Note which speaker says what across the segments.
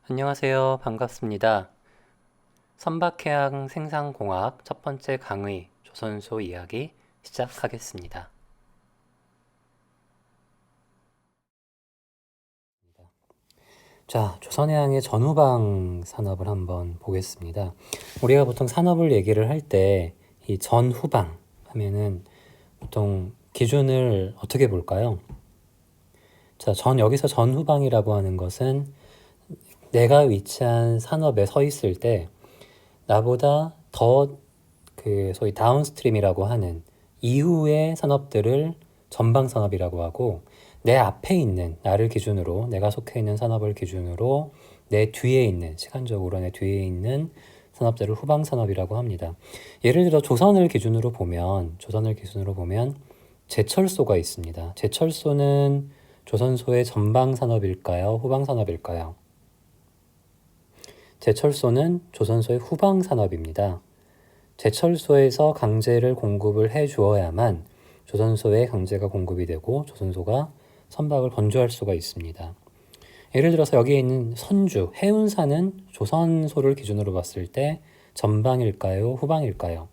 Speaker 1: 안녕하세요. 반갑습니다. 선박해양 생산공학 첫 번째 강의 조선소 이야기 시작하겠습니다. 자, 조선해양의 전후방 산업을 한번 보겠습니다. 우리가 보통 산업을 얘기를 할 때 이 전후방 하면은 보통 기준을 어떻게 볼까요? 자, 여기서 전후방이라고 하는 것은 내가 위치한 산업에 서 있을 때 나보다 더 소위 다운스트림이라고 하는 이후의 산업들을 전방 산업이라고 하고, 내 앞에 있는 나를 기준으로, 내가 속해 있는 산업을 기준으로 내 뒤에 있는, 시간적으로 내 뒤에 있는 산업들을 후방 산업이라고 합니다. 예를 들어 조선을 기준으로 보면 제철소가 있습니다. 제철소는 조선소의 전방 산업일까요? 후방 산업일까요? 제철소는 조선소의 후방 산업입니다. 제철소에서 강제를 공급을 해 주어야만 조선소에 강제가 공급이 되고 조선소가 선박을 건조할 수가 있습니다. 예를 들어서 여기에 있는 선주, 해운사는 조선소를 기준으로 봤을 때 전방일까요? 후방일까요?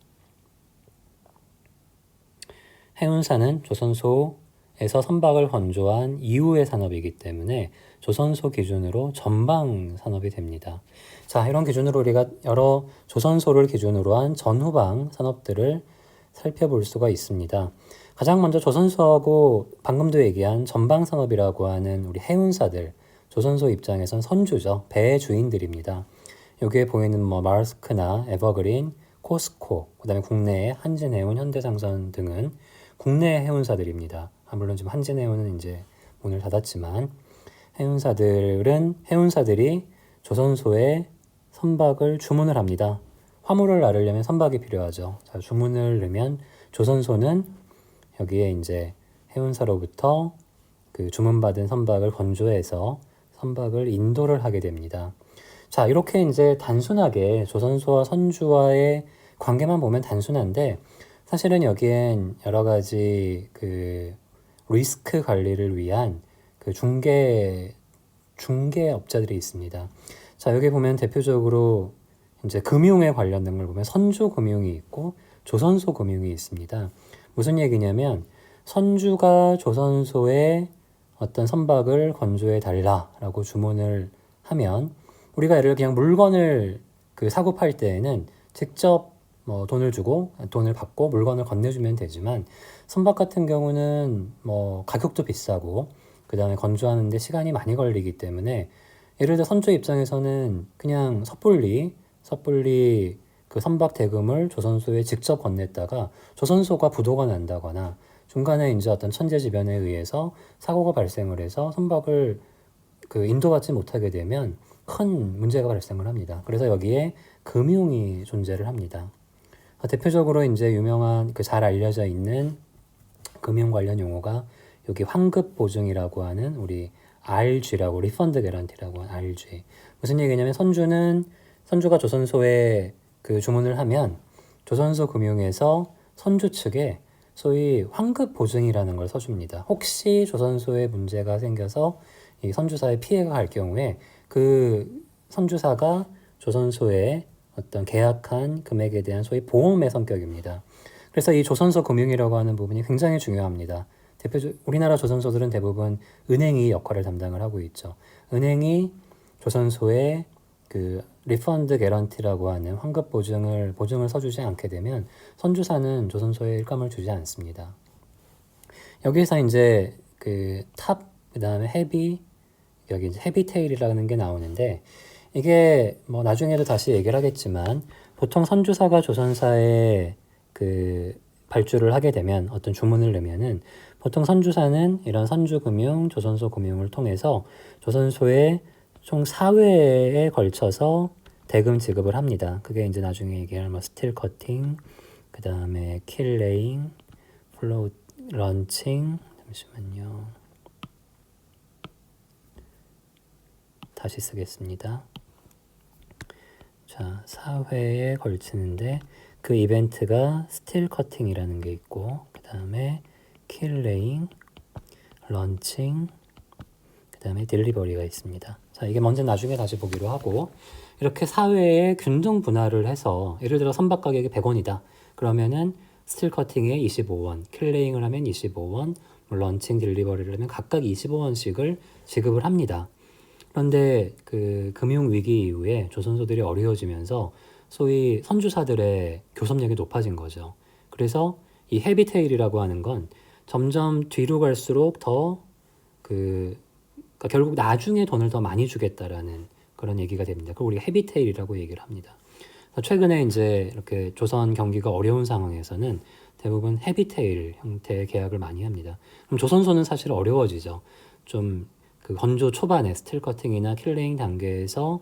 Speaker 1: 해운사는 조선소에서 선박을 건조한 이후의 산업이기 때문에 조선소 기준으로 전방 산업이 됩니다. 자, 이런 기준으로 우리가 여러 조선소를 기준으로 한 전후방 산업들을 살펴볼 수가 있습니다. 가장 먼저 조선소하고 방금도 얘기한 전방 산업이라고 하는 우리 해운사들, 조선소 입장에선 선주죠. 배의 주인들입니다. 여기에 보이는 마르스크나 에버그린, 코스코, 그다음에 국내의 한진해운, 현대상선 등은 국내 해운사들입니다. 물론 지금 한진해운은 이제 문을 닫았지만 해운사들이 조선소에 선박을 주문을 합니다. 화물을 나르려면 선박이 필요하죠. 자, 주문을 넣으면 조선소는 여기에 이제 해운사로부터 그 주문받은 선박을 건조해서 선박을 인도를 하게 됩니다. 자, 이렇게 이제 단순하게 조선소와 선주와의 관계만 보면 단순한데, 사실은 여기엔 여러 가지 리스크 관리를 위한 중개업자들이 있습니다. 자, 여기 보면 대표적으로 이제 금융에 관련된 걸 보면 선주금융이 있고 조선소금융이 있습니다. 무슨 얘기냐면 선주가 조선소에 어떤 선박을 건조해 달라라고 주문을 하면, 우리가 예를 들어 그냥 물건을 사고 팔 때에는 직접 돈을 받고 물건을 건네주면 되지만, 선박 같은 경우는 가격도 비싸고 그 다음에 건조하는데 시간이 많이 걸리기 때문에, 예를 들어 선주 입장에서는 그냥 섣불리 그 선박 대금을 조선소에 직접 건넸다가 조선소가 부도가 난다거나 중간에 이제 어떤 천재지변에 의해서 사고가 발생을 해서 선박을 인도받지 못하게 되면 큰 문제가 발생을 합니다. 그래서 여기에 금융이 존재를 합니다. 대표적으로 이제 유명한 잘 알려져 있는 금융 관련 용어가 여기 환급 보증이라고 하는 우리 RG라고, 리펀드 개런티라고 하는 RG. 무슨 얘기냐면 선주가 조선소에 주문을 하면 조선소 금융에서 선주 측에 소위 환급 보증이라는 걸 써줍니다. 혹시 조선소에 문제가 생겨서 이 선주사에 피해가 갈 경우에 그 선주사가 조선소에 어떤 계약한 금액에 대한 소위 보험의 성격입니다. 그래서 이 조선소 금융이라고 하는 부분이 굉장히 중요합니다. 우리나라 조선소들은 대부분 은행이 역할을 담당을 하고 있죠. 은행이 조선소에 리펀드 개런티라고 하는 환급 보증을 써주지 않게 되면 선주사는 조선소에 일감을 주지 않습니다. 여기서 이제 그다음에 여기 이제 헤비테일이라는 게 나오는데, 이게 나중에도 다시 얘기를 하겠지만, 보통 선주사가 조선사에 발주를 하게 되면, 어떤 주문을 넣으면은 보통 선주사는 이런 선주금융, 조선소금융을 통해서 조선소에 총 4회에 걸쳐서 대금 지급을 합니다. 그게 이제 나중에 얘기할 스틸 커팅, 그 다음에 킬레잉, 플로우 런칭, 잠시만요. 다시 쓰겠습니다. 자, 4회에 걸치는데 그 이벤트가 스틸 커팅이라는 게 있고, 그 다음에 킬레잉, 런칭, 그 다음에 딜리버리가 있습니다. 자, 이게 먼저 나중에 다시 보기로 하고, 이렇게 사회에 균등 분할을 해서 예를 들어 선박 가격이 100원이다. 그러면은 스틸 커팅에 25원, 킬레잉을 하면 25원, 런칭 딜리버리를 하면 각각 25원씩을 지급을 합니다. 그런데 그 금융 위기 이후에 조선소들이 어려워지면서 소위 선주사들의 교섭력이 높아진 거죠. 그래서 이 헤비테일이라고 하는 건 점점 뒤로 갈수록 더 그러니까 결국 나중에 돈을 더 많이 주겠다라는 그런 얘기가 됩니다. 그걸 우리가 헤비테일이라고 얘기를 합니다. 최근에 이제 이렇게 조선 경기가 어려운 상황에서는 대부분 헤비테일 형태의 계약을 많이 합니다. 그럼 조선소는 사실 어려워지죠. 좀 그 건조 초반에 스틸 커팅이나 킬레잉 단계에서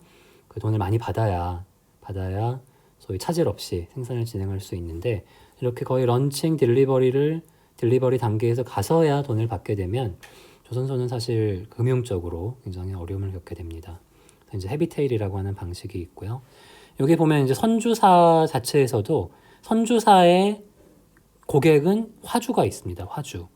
Speaker 1: 그 돈을 많이 받아야 소위 차질 없이 생산을 진행할 수 있는데, 이렇게 거의 런칭 딜리버리 단계에서 가서야 돈을 받게 되면 조선소는 사실 금융적으로 굉장히 어려움을 겪게 됩니다. 이제 헤비테일이라고 하는 방식이 있고요. 여기 보면 이제 선주사 자체에서도 선주사의 고객은 화주가 있습니다. 화주.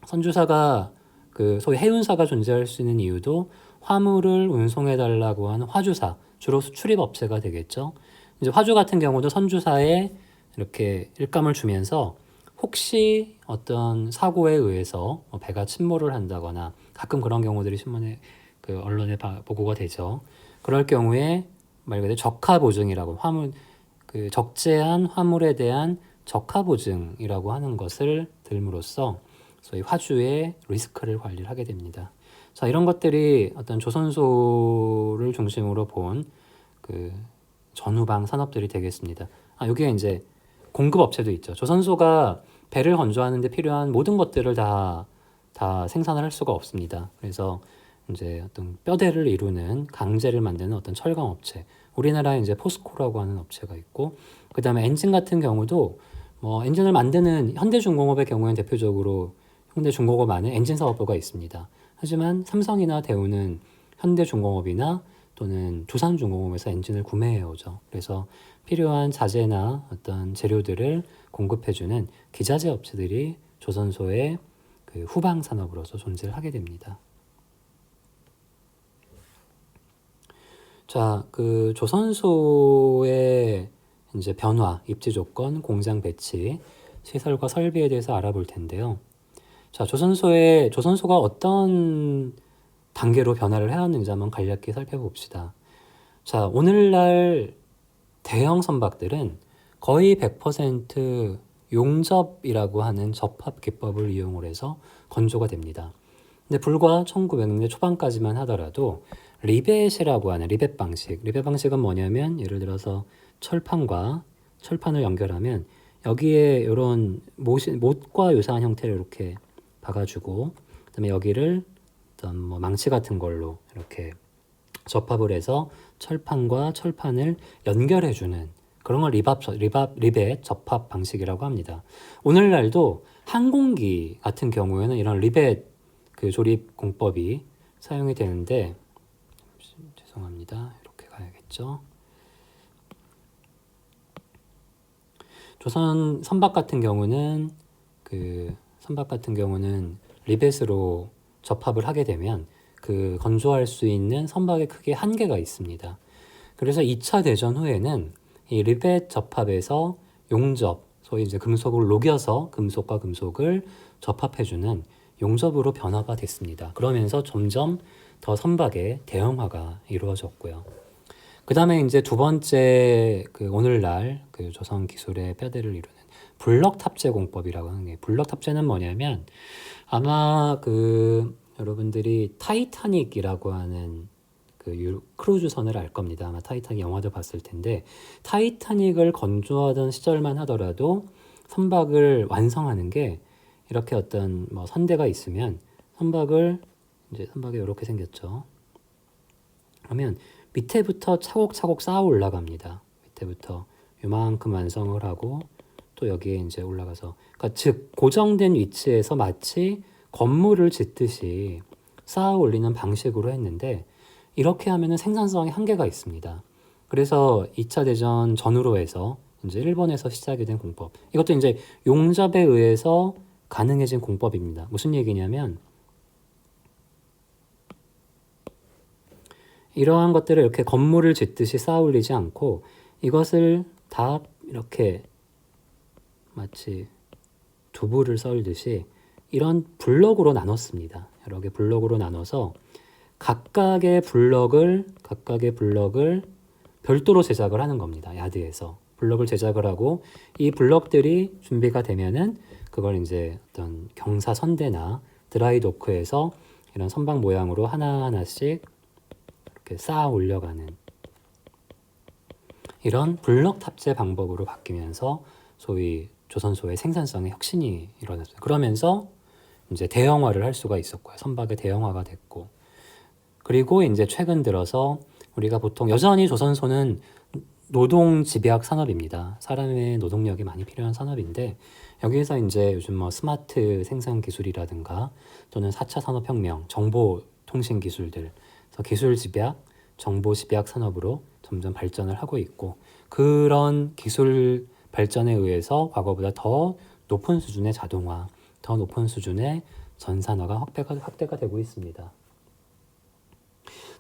Speaker 1: 선주사가 그 소위 해운사가 존재할 수 있는 이유도 화물을 운송해 달라고 하는 화주사, 주로 수출입 업체가 되겠죠. 이제 화주 같은 경우도 선주사에 이렇게 일감을 주면서 혹시 어떤 사고에 의해서 배가 침몰을 한다거나, 가끔 그런 경우들이 신문에 그 언론에 보고가 되죠. 그럴 경우에 말 그대로 적하 보증이라고, 화물 그 적재한 화물에 대한 적하 보증이라고 하는 것을 들므로써 소위 화주의 리스크를 관리를 하게 됩니다. 자, 이런 것들이 어떤 조선소를 중심으로 본 그 전후방 산업들이 되겠습니다. 여기에 이제 공급 업체도 있죠. 조선소가 배를 건조하는 데 필요한 모든 것들을 다 생산을 할 수가 없습니다. 그래서 이제 어떤 뼈대를 이루는 강재를 만드는 어떤 철강 업체, 우리나라에 이제 포스코라고 하는 업체가 있고, 그 다음에 엔진 같은 경우도 뭐 엔진을 만드는 현대중공업의 경우에는 대표적으로 현대중공업 안에 엔진 사업부가 있습니다. 하지만 삼성이나 대우는 현대중공업이나 또는 두산중공업에서 엔진을 구매해 오죠. 그래서 필요한 자재나 어떤 재료들을 공급해주는 기자재 업체들이 조선소의 그 후방 산업으로서 존재를 하게 됩니다. 자, 그 조선소의 이제 변화, 입지 조건, 공장 배치, 시설과 설비에 대해서 알아볼 텐데요. 자, 조선소가 어떤 단계로 변화를 해왔는지 한번 간략히 살펴봅시다. 자, 오늘날 대형 선박들은 거의 100% 용접이라고 하는 접합 기법을 이용을 해서 건조가 됩니다. 근데 불과 1900년대 초반까지만 하더라도 리벳이라고 하는 리벳 방식은 뭐냐면, 예를 들어서 철판을 연결하면 여기에 이런 못과 유사한 형태를 이렇게 박아주고, 그다음에 여기를 어떤 뭐 망치 같은 걸로 이렇게 접합을 해서 철판과 철판을 연결해주는 그런 걸 리벳 접합 방식이라고 합니다. 오늘날도 항공기 같은 경우에는 이런 리벳 그 조립 공법이 사용이 되는데, 죄송합니다. 이렇게 가야겠죠. 조선 선박 같은 경우는 리벳으로 접합을 하게 되면 그 건조할 수 있는 선박의 크기에 한계가 있습니다. 그래서 2차 대전 후에는 이 리벳 접합에서 용접, 소위 이제 금속을 녹여서 금속과 금속을 접합해주는 용접으로 변화가 됐습니다. 그러면서 점점 더 선박의 대형화가 이루어졌고요. 그 다음에 이제 두 번째 그 오늘날 그 조선 기술의 뼈대를 이루는 블럭 탑재 공법이라고 하는 게, 블럭 탑재는 뭐냐면, 아마 그 여러분들이 타이타닉이라고 하는 그 크루즈선을 알 겁니다. 아마 타이타닉 영화도 봤을 텐데, 타이타닉을 건조하던 시절만 하더라도 선박을 완성하는 게 이렇게 어떤 뭐 선대가 있으면 선박이 이렇게 생겼죠. 그러면 밑에부터 차곡차곡 쌓아 올라갑니다. 밑에부터 요만큼 완성을 하고 또 여기에 이제 올라가서, 그러니까 즉 고정된 위치에서 마치 건물을 짓듯이 쌓아 올리는 방식으로 했는데, 이렇게 하면은 생산성에 한계가 있습니다. 그래서 2차 대전 전후로 해서 이제 일본에서 시작이 된 공법. 이것도 이제 용접에 의해서 가능해진 공법입니다. 무슨 얘기냐면, 이러한 것들을 이렇게 건물을 짓듯이 쌓아 올리지 않고 이것을 다 이렇게 마치 두부를 썰듯이 이런 블럭으로 나눴습니다. 여러 개 블럭으로 나눠서 각각의 블럭을 별도로 제작을 하는 겁니다. 야드에서 블럭을 제작을 하고 이 블럭들이 준비가 되면은 그걸 이제 어떤 경사선대나 드라이도크에서 이런 선박 모양으로 하나하나씩 이렇게 쌓아 올려가는 이런 블럭 탑재 방법으로 바뀌면서 소위 조선소의 생산성의 혁신이 일어났어요. 그러면서 이제 대형화를 할 수가 있었고요. 선박의 대형화가 됐고, 그리고 이제 최근 들어서 우리가 보통 여전히 조선소는 노동 집약 산업입니다. 사람의 노동력이 많이 필요한 산업인데 여기에서 이제 요즘 뭐 스마트 생산 기술이라든가 또는 4차 산업혁명, 정보 통신 기술들, 그래서 기술 집약, 정보 집약 산업으로 점점 발전을 하고 있고, 그런 기술 발전에 의해서 과거보다 더 높은 수준의 자동화, 더 높은 수준의 전산화가 확대가 되고 있습니다.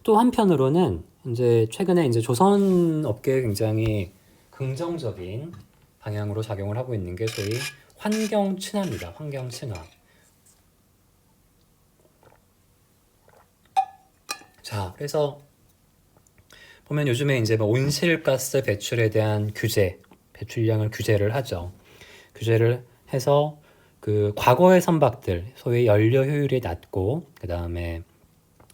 Speaker 1: 또 한편으로는 이제 최근에 이제 조선 업계에 굉장히 긍정적인 방향으로 작용을 하고 있는 게 소위 환경 친화입니다. 환경 친화. 자, 그래서 보면 요즘에 이제 뭐 온실가스 배출에 대한 규제, 배출량을 규제를 하죠. 규제를 해서 그 과거의 선박들, 소위 연료 효율이 낮고 그 다음에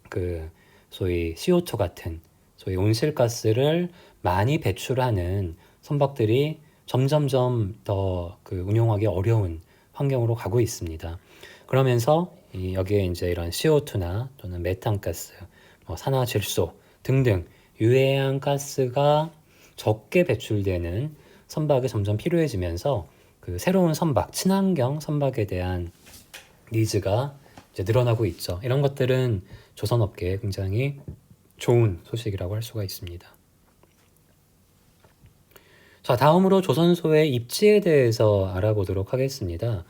Speaker 1: 그 소위 CO2 같은 소위 온실가스를 많이 배출하는 선박들이 점점점 더 그 운용하기 어려운 환경으로 가고 있습니다. 그러면서 여기에 이제 이런 CO2나 또는 메탄가스, 뭐 산화질소 등등 유해한 가스가 적게 배출되는 선박이 점점 필요해지면서 그 새로운 선박, 친환경 선박에 대한 니즈가 이제 늘어나고 있죠. 이런 것들은 조선업계에 굉장히 좋은 소식이라고 할 수가 있습니다. 자, 다음으로 조선소의 입지에 대해서 알아보도록 하겠습니다.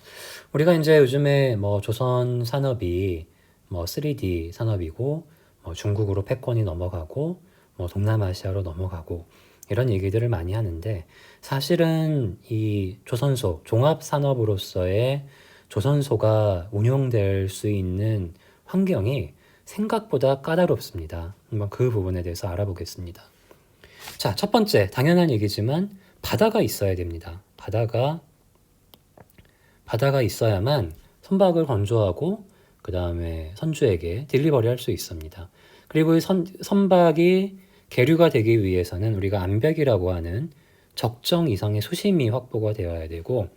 Speaker 1: 우리가 이제 요즘에 뭐 조선 산업이 뭐 3D 산업이고 뭐 중국으로 패권이 넘어가고 뭐 동남아시아로 넘어가고 이런 얘기들을 많이 하는데, 사실은 이 조선소 종합산업으로서의 조선소가 운용될 수 있는 환경이 생각보다 까다롭습니다. 한번 그 부분에 대해서 알아보겠습니다. 자, 첫 번째, 당연한 얘기지만 바다가 있어야 됩니다. 바다가 있어야만 선박을 건조하고 그 다음에 선주에게 딜리버리 할 수 있습니다. 그리고 이 선박이 계류가 되기 위해서는 우리가 암벽이라고 하는 적정 이상의 수심이 확보가 되어야 되고,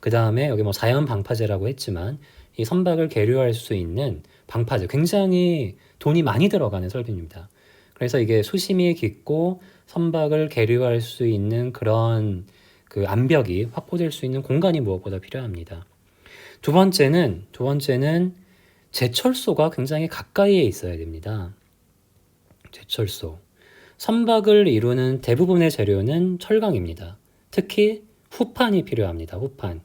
Speaker 1: 그 다음에 여기 뭐 자연 방파제라고 했지만 이 선박을 계류할 수 있는 방파제, 굉장히 돈이 많이 들어가는 설비입니다. 그래서 이게 수심이 깊고 선박을 계류할 수 있는 그런 그 암벽이 확보될 수 있는 공간이 무엇보다 필요합니다. 두 번째는 제철소가 굉장히 가까이에 있어야 됩니다. 제철소. 선박을 이루는 대부분의 재료는 철강입니다. 특히 후판이 필요합니다. 후판.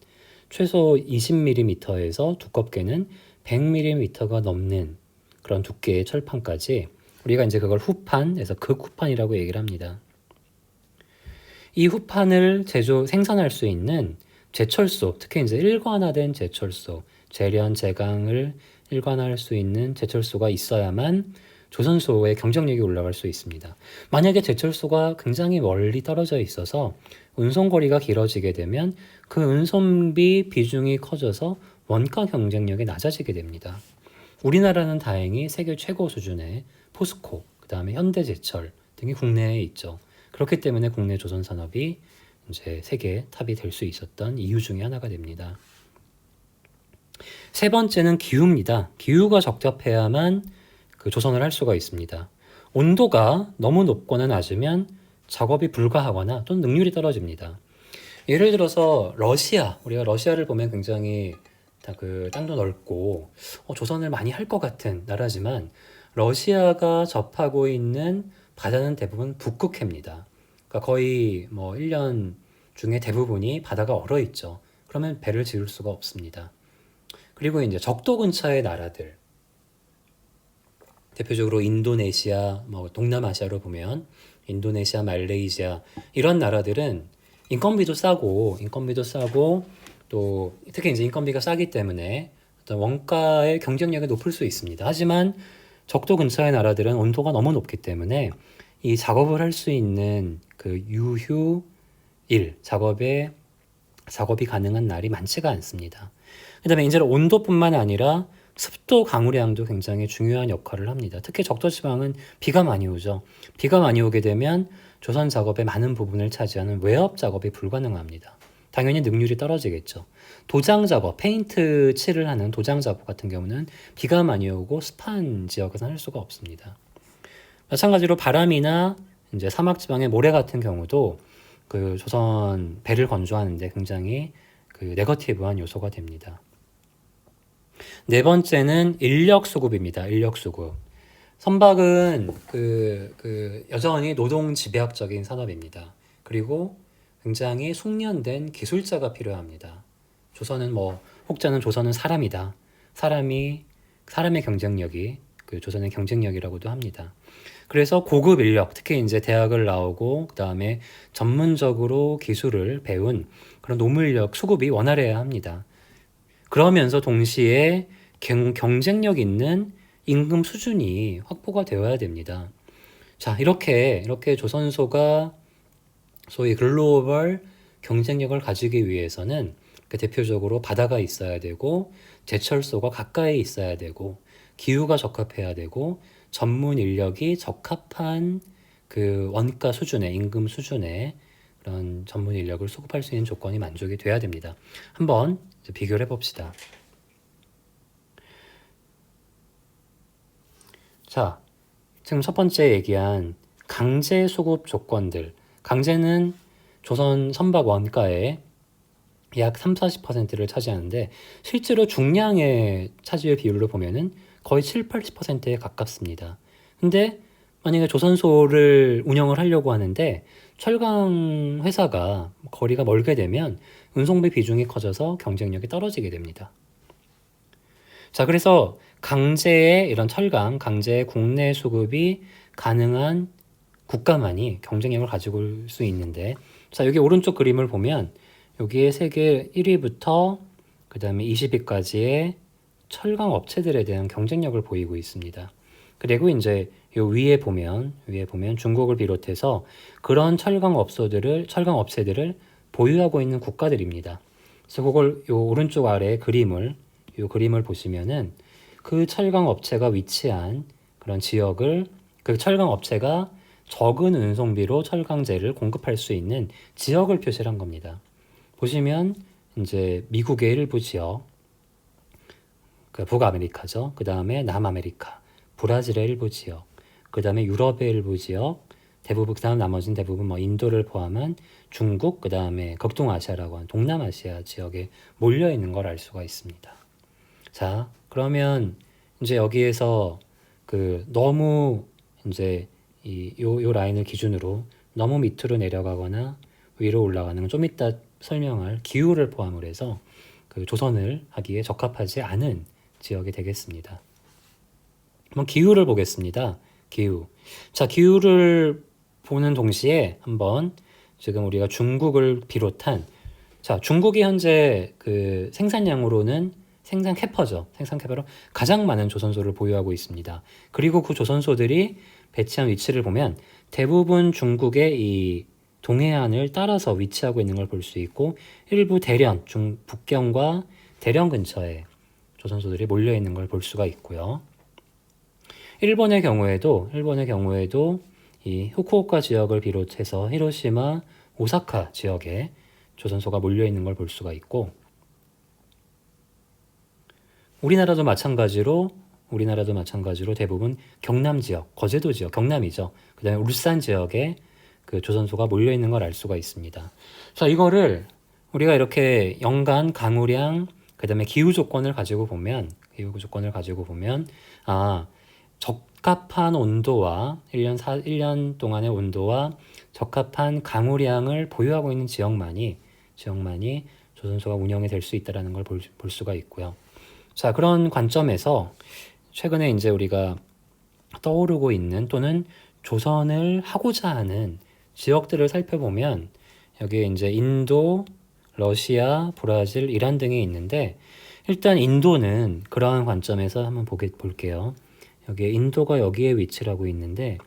Speaker 1: 최소 20mm에서 두껍게는 100mm가 넘는 그런 두께의 철판까지 우리가 이제 그걸 후판에서 극후판이라고 얘기를 합니다. 이 후판을 생산할 수 있는 제철소, 특히 이제 일관화된 제철소, 제련, 제강을 일관화할 수 있는 제철소가 있어야만 조선소의 경쟁력이 올라갈 수 있습니다. 만약에 제철소가 굉장히 멀리 떨어져 있어서 운송거리가 길어지게 되면 그 운송비 비중이 커져서 원가 경쟁력이 낮아지게 됩니다. 우리나라는 다행히 세계 최고 수준의 포스코, 그 다음에 현대제철 등이 국내에 있죠. 그렇기 때문에 국내 조선 산업이 이제 세계 탑이 될 수 있었던 이유 중에 하나가 됩니다. 세 번째는 기후입니다. 기후가 적합해야만 그 조선을 할 수가 있습니다. 온도가 너무 높거나 낮으면 작업이 불가하거나 또는 능률이 떨어집니다. 예를 들어서 우리가 러시아를 보면 굉장히 그 땅도 넓고 조선을 많이 할 것 같은 나라지만 러시아가 접하고 있는 바다는 대부분 북극해입니다. 그러니까 거의 뭐 1년 중에 대부분이 바다가 얼어 있죠. 그러면 배를 지을 수가 없습니다. 그리고 이제 적도 근처의 나라들, 대표적으로 인도네시아, 뭐 동남아시아로 보면 인도네시아, 말레이시아 이런 나라들은 인건비도 싸고 또 특히 이제 인건비가 싸기 때문에 어떤 원가의 경쟁력이 높을 수 있습니다. 하지만 적도 근처의 나라들은 온도가 너무 높기 때문에 이 작업을 할 수 있는 그 유휴일 작업이 가능한 날이 많지가 않습니다. 그다음에 이제 온도뿐만 아니라 습도 강우량도 굉장히 중요한 역할을 합니다. 특히 적도지방은 비가 많이 오죠. 비가 많이 오게 되면 조선 작업의 많은 부분을 차지하는 웨업 작업이 불가능합니다. 당연히 능률이 떨어지겠죠. 도장 작업, 페인트 칠을 하는 도장 작업 같은 경우는 비가 많이 오고 습한 지역에서는 할 수가 없습니다. 마찬가지로 바람이나 이제 사막 지방의 모래 같은 경우도 그 조선 배를 건조하는데 굉장히 그 네거티브한 요소가 됩니다. 네 번째는 인력 수급입니다. 인력 수급. 선박은 여전히 노동 집약적인 산업입니다. 그리고 굉장히 숙련된 기술자가 필요합니다. 혹자는 조선은 사람이다. 사람의 경쟁력이 그 조선의 경쟁력이라고도 합니다. 그래서 고급 인력, 특히 이제 대학을 나오고 그다음에 전문적으로 기술을 배운 그런 노무인력 수급이 원활해야 합니다. 그러면서 동시에 경쟁력 있는 임금 수준이 확보가 되어야 됩니다. 자, 이렇게 조선소가 소위 글로벌 경쟁력을 가지기 위해서는 대표적으로 바다가 있어야 되고 제철소가 가까이 있어야 되고 기후가 적합해야 되고 전문 인력이 적합한 그 원가 수준의 임금 수준의 그런 전문 인력을 수급할 수 있는 조건이 만족이 돼야 됩니다. 한번 비교를 해봅시다. 자, 지금 첫 번째 얘기한 강제 수급 조건들. 강제는 조선 선박 원가의 약 30-40%를 차지하는데 실제로 중량의 차지율 비율로 보면은 거의 70-80%에 가깝습니다. 근데 만약에 조선소를 운영을 하려고 하는데 철강 회사가 거리가 멀게 되면 운송비 비중이 커져서 경쟁력이 떨어지게 됩니다. 자, 그래서 강제의 국내 수급이 가능한 국가만이 경쟁력을 가지고 올 수 있는데, 자, 여기 오른쪽 그림을 보면 여기에 세계 1위부터 그 다음에 20위까지의 철강 업체들에 대한 경쟁력을 보이고 있습니다. 그리고 이제 요 위에 보면 중국을 비롯해서 그런 철강 업체들을 보유하고 있는 국가들입니다. 그래서 그걸 요 오른쪽 아래 그림을 보시면은 그 철강 업체가 위치한 그런 지역을 그 철강 업체가 적은 운송비로 철강제를 공급할 수 있는 지역을 표시를 한 겁니다. 보시면 이제 미국의 일부 지역, 그 북아메리카죠. 그 다음에 남아메리카, 브라질의 일부 지역, 그 다음에 유럽의 일부 지역, 대부분 그 다음 나머지는 대부분 뭐 인도를 포함한 중국, 그 다음에 극동아시아라고 하는 동남아시아 지역에 몰려 있는 걸 알 수가 있습니다. 자, 그러면 이제 여기에서 그 너무 이제 요 라인을 기준으로 너무 밑으로 내려가거나 위로 올라가는 건 좀 이따 설명할 기후를 포함을 해서 그 조선을 하기에 적합하지 않은 지역이 되겠습니다. 한번 기후를 보겠습니다. 기후. 자, 기후를 보는 동시에 한번 지금 우리가 중국을 비롯한 중국이 현재 그 생산량으로는 생산 캐퍼로 가장 많은 조선소를 보유하고 있습니다. 그리고 그 조선소들이 배치한 위치를 보면 대부분 중국의 이 동해안을 따라서 위치하고 있는 걸 볼 수 있고 일부 북경과 대련 근처에 조선소들이 몰려 있는 걸 볼 수가 있고요. 일본의 경우에도 이 후쿠오카 지역을 비롯해서 히로시마, 오사카 지역에 조선소가 몰려 있는 걸 볼 수가 있고 우리나라도 마찬가지로 대부분 경남 지역, 거제도 지역, 경남이죠. 그다음에 울산 지역에 그 조선소가 몰려 있는 걸 알 수가 있습니다. 자, 이거를 우리가 이렇게 연간 강우량, 그다음에 기후 조건을 가지고 보면 적합한 온도와 1년 동안의 온도와 적합한 강우량을 보유하고 있는 지역만이 조선소가 운영이 될 수 있다라는 걸 볼 수가 있고요. 자, 그런 관점에서 최근에 이제 우리가 떠오르고 있는 또는 조선을 하고자 하는 지역들을 살펴보면 여기에 이제 인도, 러시아, 브라질, 이란 등이 있는데 일단 인도는 그러한 관점에서 한번 볼게요. 여기에 인도가 여기에 위치를 하고 있는데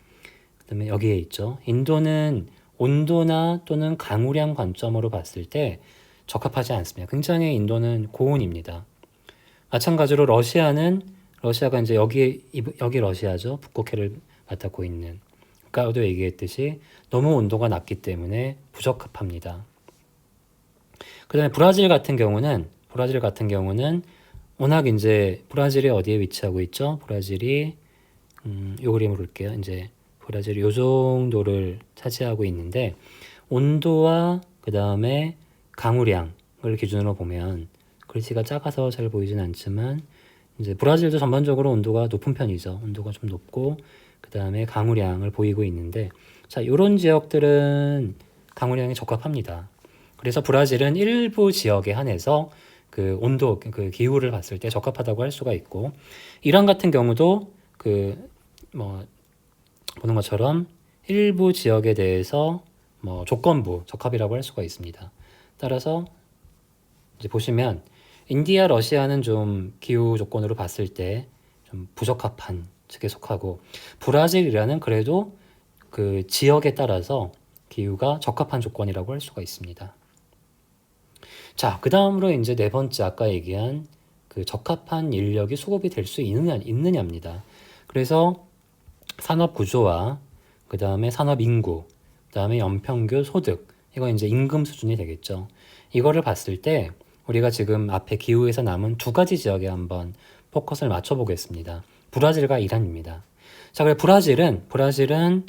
Speaker 1: 그다음에 여기에 있죠. 인도는 온도나 또는 강우량 관점으로 봤을 때 적합하지 않습니다. 굉장히 인도는 고온입니다. 마찬가지로 러시아가 이제 여기 러시아죠. 북극해를 맞닿고 있는. 아까도 얘기했듯이 너무 온도가 낮기 때문에 부적합합니다. 그다음에 브라질 같은 경우는 워낙 이제 브라질이 어디에 위치하고 있죠? 브라질이 요 그림을 볼게요. 이제 브라질이 요 정도를 차지하고 있는데 온도와 그다음에 강우량을 기준으로 보면 글씨가 작아서 잘 보이진 않지만 이제 브라질도 전반적으로 온도가 높은 편이죠. 온도가 좀 높고 그다음에 강우량을 보이고 있는데 자, 이런 지역들은 강우량이 적합합니다. 그래서 브라질은 일부 지역에 한해서 그 온도, 그 기후를 봤을 때 적합하다고 할 수가 있고 이란 같은 경우도 보는 것처럼 일부 지역에 대해서 조건부 적합이라고 할 수가 있습니다. 따라서 이제 보시면 인디아, 러시아는 좀 기후 조건으로 봤을 때 좀 부적합한 측에 속하고 브라질, 이란은 그래도 그 지역에 따라서 기후가 적합한 조건이라고 할 수가 있습니다. 자, 그 다음으로 이제 네 번째 아까 얘기한 그 적합한 인력이 수급이 될 수 있느냐입니다. 그래서 산업 구조와 그 다음에 산업 인구, 그 다음에 연평균 소득, 이건 이제 임금 수준이 되겠죠. 이거를 봤을 때 우리가 지금 앞에 기후에서 남은 두 가지 지역에 한번 포커스를 맞춰 보겠습니다. 브라질과 이란입니다. 자, 그래 브라질은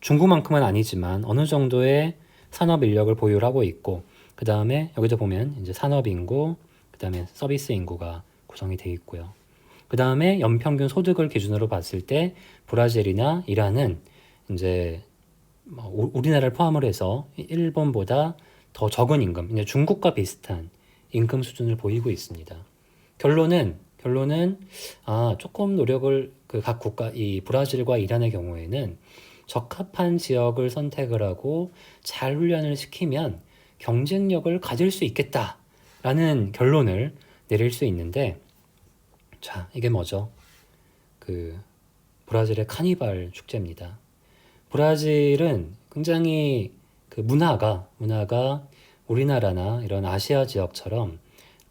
Speaker 1: 중국만큼은 아니지만 어느 정도의 산업 인력을 보유하고 있고 그 다음에 여기도 보면 이제 산업 인구, 그 다음에 서비스 인구가 구성이 되어 있고요. 그 다음에 연평균 소득을 기준으로 봤을 때 브라질이나 이란은 이제 우리나라를 포함을 해서 일본보다 더 적은 임금, 이제 중국과 비슷한 임금 수준을 보이고 있습니다. 결론은 조금 노력을 각 국가, 이 브라질과 이란의 경우에는 적합한 지역을 선택을 하고 잘 훈련을 시키면 경쟁력을 가질 수 있겠다라는 결론을 내릴 수 있는데, 자, 이게 뭐죠? 브라질의 카니발 축제입니다. 브라질은 굉장히 문화가 우리나라나 이런 아시아 지역처럼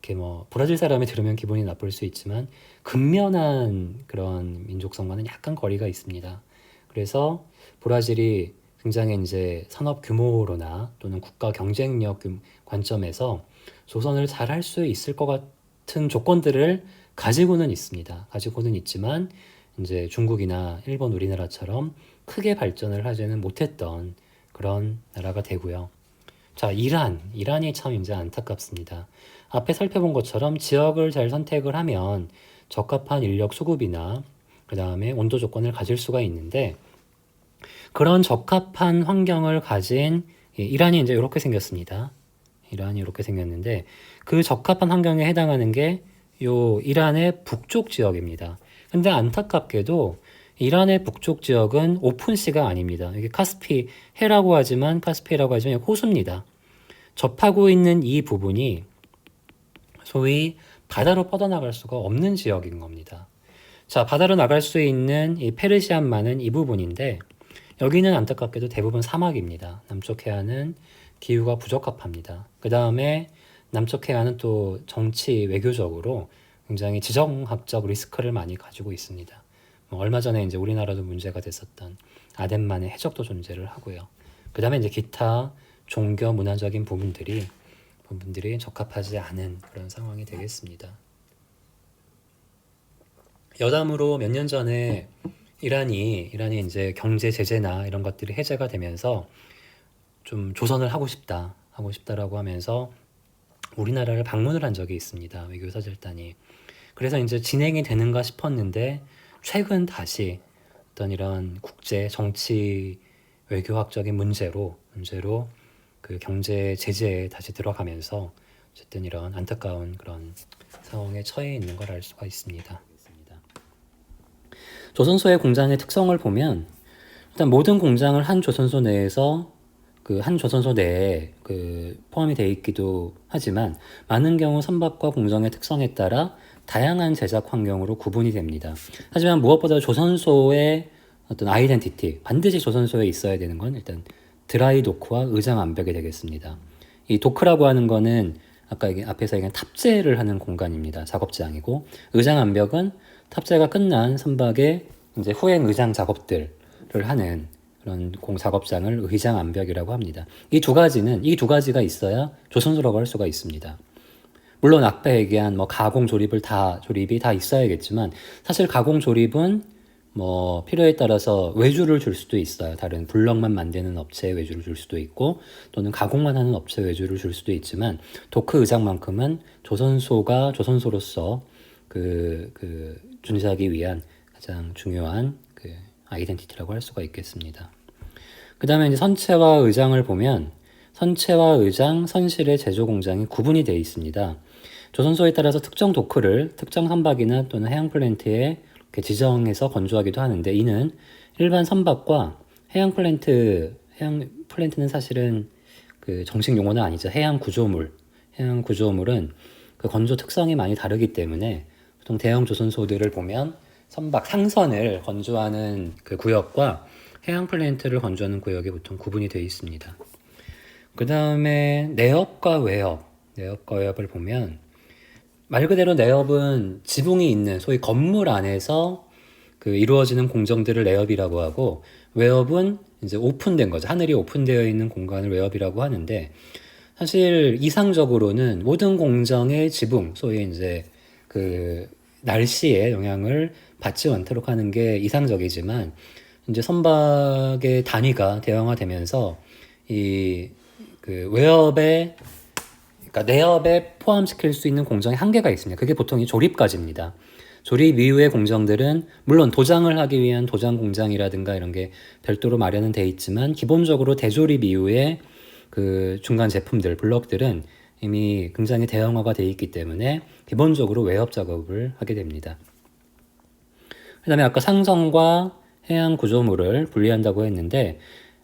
Speaker 1: 이렇게 브라질 사람이 들으면 기분이 나쁠 수 있지만 근면한 그런 민족성과는 약간 거리가 있습니다. 그래서 브라질이 굉장히 이제 산업 규모로나 또는 국가 경쟁력 관점에서 조선을 잘 할 수 있을 것 같은 조건들을 가지고는 있지만 이제 중국이나 일본, 우리나라처럼 크게 발전을 하지는 못했던 그런 나라가 되고요. 자, 이란이 참 이제 안타깝습니다. 앞에 살펴본 것처럼 지역을 잘 선택을 하면 적합한 인력 수급이나 그 다음에 온도 조건을 가질 수가 있는데 그런 적합한 환경을 가진 이란이 이제 이렇게 생겼습니다. 이란이 이렇게 생겼는데 그 적합한 환경에 해당하는 게 요 이란의 북쪽 지역입니다. 근데 안타깝게도 이란의 북쪽 지역은 오픈시가 아닙니다. 이게 카스피해라고 하지만 호수입니다. 접하고 있는 이 부분이 소위 바다로 뻗어나갈 수가 없는 지역인 겁니다. 자, 바다로 나갈 수 있는 이 페르시안만은 이 부분인데 여기는 안타깝게도 대부분 사막입니다. 남쪽 해안은 기후가 부적합합니다. 그 다음에 남쪽 해안은 또 정치 외교적으로 굉장히 지정학적 리스크를 많이 가지고 있습니다. 얼마 전에 이제 우리나라도 문제가 됐었던 아덴만의 해적도 존재를 하고요. 그 다음에 이제 기타 종교 문화적인 부분들이 적합하지 않은 그런 상황이 되겠습니다. 여담으로 몇 년 전에 이란이 이제 경제 제재나 이런 것들이 해제가 되면서 좀 조선을 하고 싶다라고 하면서 우리나라를 방문을 한 적이 있습니다. 외교사절단이. 그래서 이제 진행이 되는가 싶었는데 최근 다시 어떤 이런 국제 정치 외교학적인 문제로 그 경제 제재에 다시 들어가면서 어쨌든 이런 안타까운 그런 상황에 처해 있는 걸 알 수가 있습니다. 조선소의 공장의 특성을 보면 일단 모든 공장을 한 조선소 내에서 그 한 조선소 내에 포함이 되어 있기도 하지만 많은 경우 선박과 공정의 특성에 따라 다양한 제작 환경으로 구분이 됩니다. 하지만 무엇보다 조선소의 어떤 아이덴티티, 반드시 조선소에 있어야 되는 건 일단 드라이 도크와 의장 암벽이 되겠습니다. 이 도크라고 하는 거는 아까 앞에서 얘기한 탑재를 하는 공간입니다. 작업장이고, 의장 암벽은 탑재가 끝난 선박의 이제 후행 의장 작업들을 하는 그런 작업장을 의장 암벽이라고 합니다. 이 두 가지가 있어야 조선소라고 할 수가 있습니다. 물론 아까 얘기한 가공 조립이 다 있어야겠지만, 사실 가공 조립은 필요에 따라서 외주를 줄 수도 있어요. 다른 블럭만 만드는 업체에 외주를 줄 수도 있고, 또는 가공만 하는 업체에 외주를 줄 수도 있지만, 도크 의장만큼은 조선소가 조선소로서 준수하기 위한 가장 중요한 아이덴티티라고 할 수가 있겠습니다. 그 다음에 이제 선체와 의장을 보면, 선체와 의장, 선실의 제조 공장이 구분이 되어 있습니다. 조선소에 따라서 특정 도크를 특정 선박이나 또는 해양 플랜트에 이렇게 지정해서 건조하기도 하는데, 이는 일반 선박과 해양 플랜트는 사실은 정식 용어는 아니죠. 해양 구조물은 건조 특성이 많이 다르기 때문에 보통 대형 조선소들을 보면 선박 상선을 건조하는 구역과 해양 플랜트를 건조하는 구역이 보통 구분이 되어 있습니다. 그 다음에 내업과 외업을 보면, 말 그대로 내업은 지붕이 있는 소위 건물 안에서 이루어지는 공정들을 내업이라고 하고, 외업은 이제 오픈된 거죠. 하늘이 오픈되어 있는 공간을 외업이라고 하는데, 사실 이상적으로는 모든 공정의 지붕, 소위 이제 날씨에 영향을 받지 않도록 하는 게 이상적이지만, 이제 선박의 단위가 대형화되면서 그러니까 내업에 포함시킬 수 있는 공정의 한계가 있습니다. 그게 보통 이 조립까지입니다. 조립 이후의 공정들은 물론 도장을 하기 위한 도장 공장이라든가 이런 게 별도로 마련은 돼 있지만, 기본적으로 대조립 이후에 중간 제품들, 블럭들은 이미 굉장히 대형화가 돼 있기 때문에 기본적으로 외업 작업을 하게 됩니다. 그 다음에 아까 상선과 해양 구조물을 분리한다고 했는데,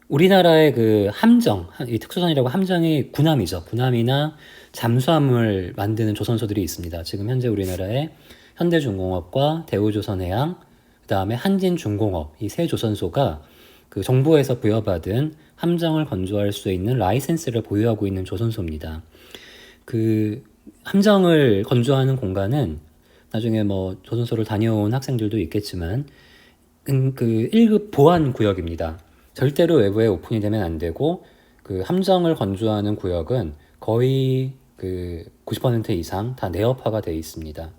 Speaker 1: 우리나라의 함정, 이 특수선이라고 함정이 군함이죠. 군함이나 잠수함을 만드는 조선소들이 있습니다. 지금 현재 우리나라에 현대중공업과 대우조선해양, 그 다음에 한진중공업, 이 세 조선소가 정부에서 부여받은 함정을 건조할 수 있는 라이센스를 보유하고 있는 조선소입니다. 함정을 건조하는 공간은 나중에 조선소를 다녀온 학생들도 있겠지만, 1급 보안 구역입니다. 절대로 외부에 오픈이 되면 안 되고, 함정을 건조하는 구역은 거의 90% 이상 다 내업화가 되어 있습니다.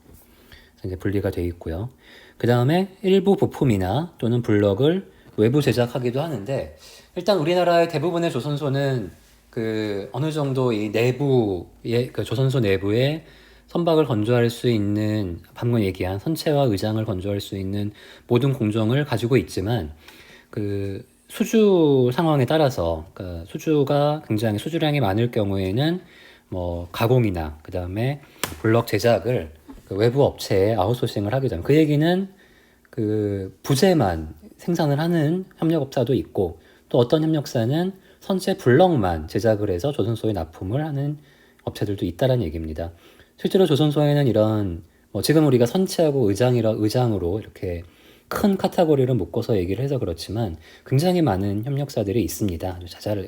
Speaker 1: 그래서 이제 분리가 되어 있고요. 그 다음에 일부 부품이나 또는 블럭을 외부 제작하기도 하는데, 일단 우리나라의 대부분의 조선소는 어느 정도 이 내부의 조선소 내부에 선박을 건조할 수 있는, 방금 얘기한 선체와 의장을 건조할 수 있는 모든 공정을 가지고 있지만, 수주 상황에 따라서, 수주가 굉장히 수주량이 많을 경우에는 가공이나 그 다음에 블럭 제작을 외부 업체에 아웃소싱을 하게 됩니다. 그 얘기는 부재만 생산을 하는 협력업사도 있고, 또 어떤 협력사는 선체 블럭만 제작을 해서 조선소에 납품을 하는 업체들도 있다는 얘기입니다. 실제로 조선소에는 이런 지금 우리가 선체하고 의장으로 이렇게 큰 카테고리를 묶어서 얘기를 해서 그렇지만, 굉장히 많은 협력사들이 있습니다.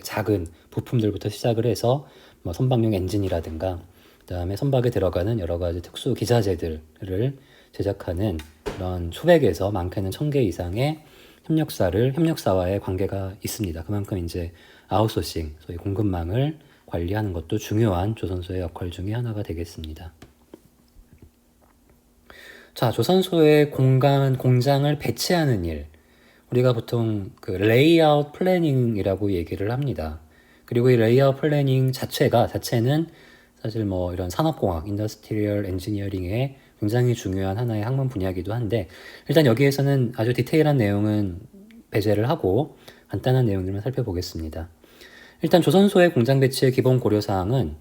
Speaker 1: 작은 부품들부터 시작을 해서 선박용 엔진이라든가, 그 다음에 선박에 들어가는 여러 가지 특수 기자재들을 제작하는 그런 수백에서 많게는 1000개 이상의 협력사와의 관계가 있습니다. 그만큼 이제 아웃소싱, 소위 공급망을 관리하는 것도 중요한 조선소의 역할 중에 하나가 되겠습니다. 자, 조선소의 공장을 배치하는 일, 우리가 보통 레이아웃 플래닝이라고 얘기를 합니다. 그리고 이 레이아웃 플래닝 자체는 사실 이런 산업공학, 인더스트리얼 엔지니어링의 굉장히 중요한 하나의 학문 분야이기도 한데, 일단 여기에서는 아주 디테일한 내용은 배제를 하고 간단한 내용들만 살펴보겠습니다. 일단 조선소의 공장 배치의 기본 고려사항은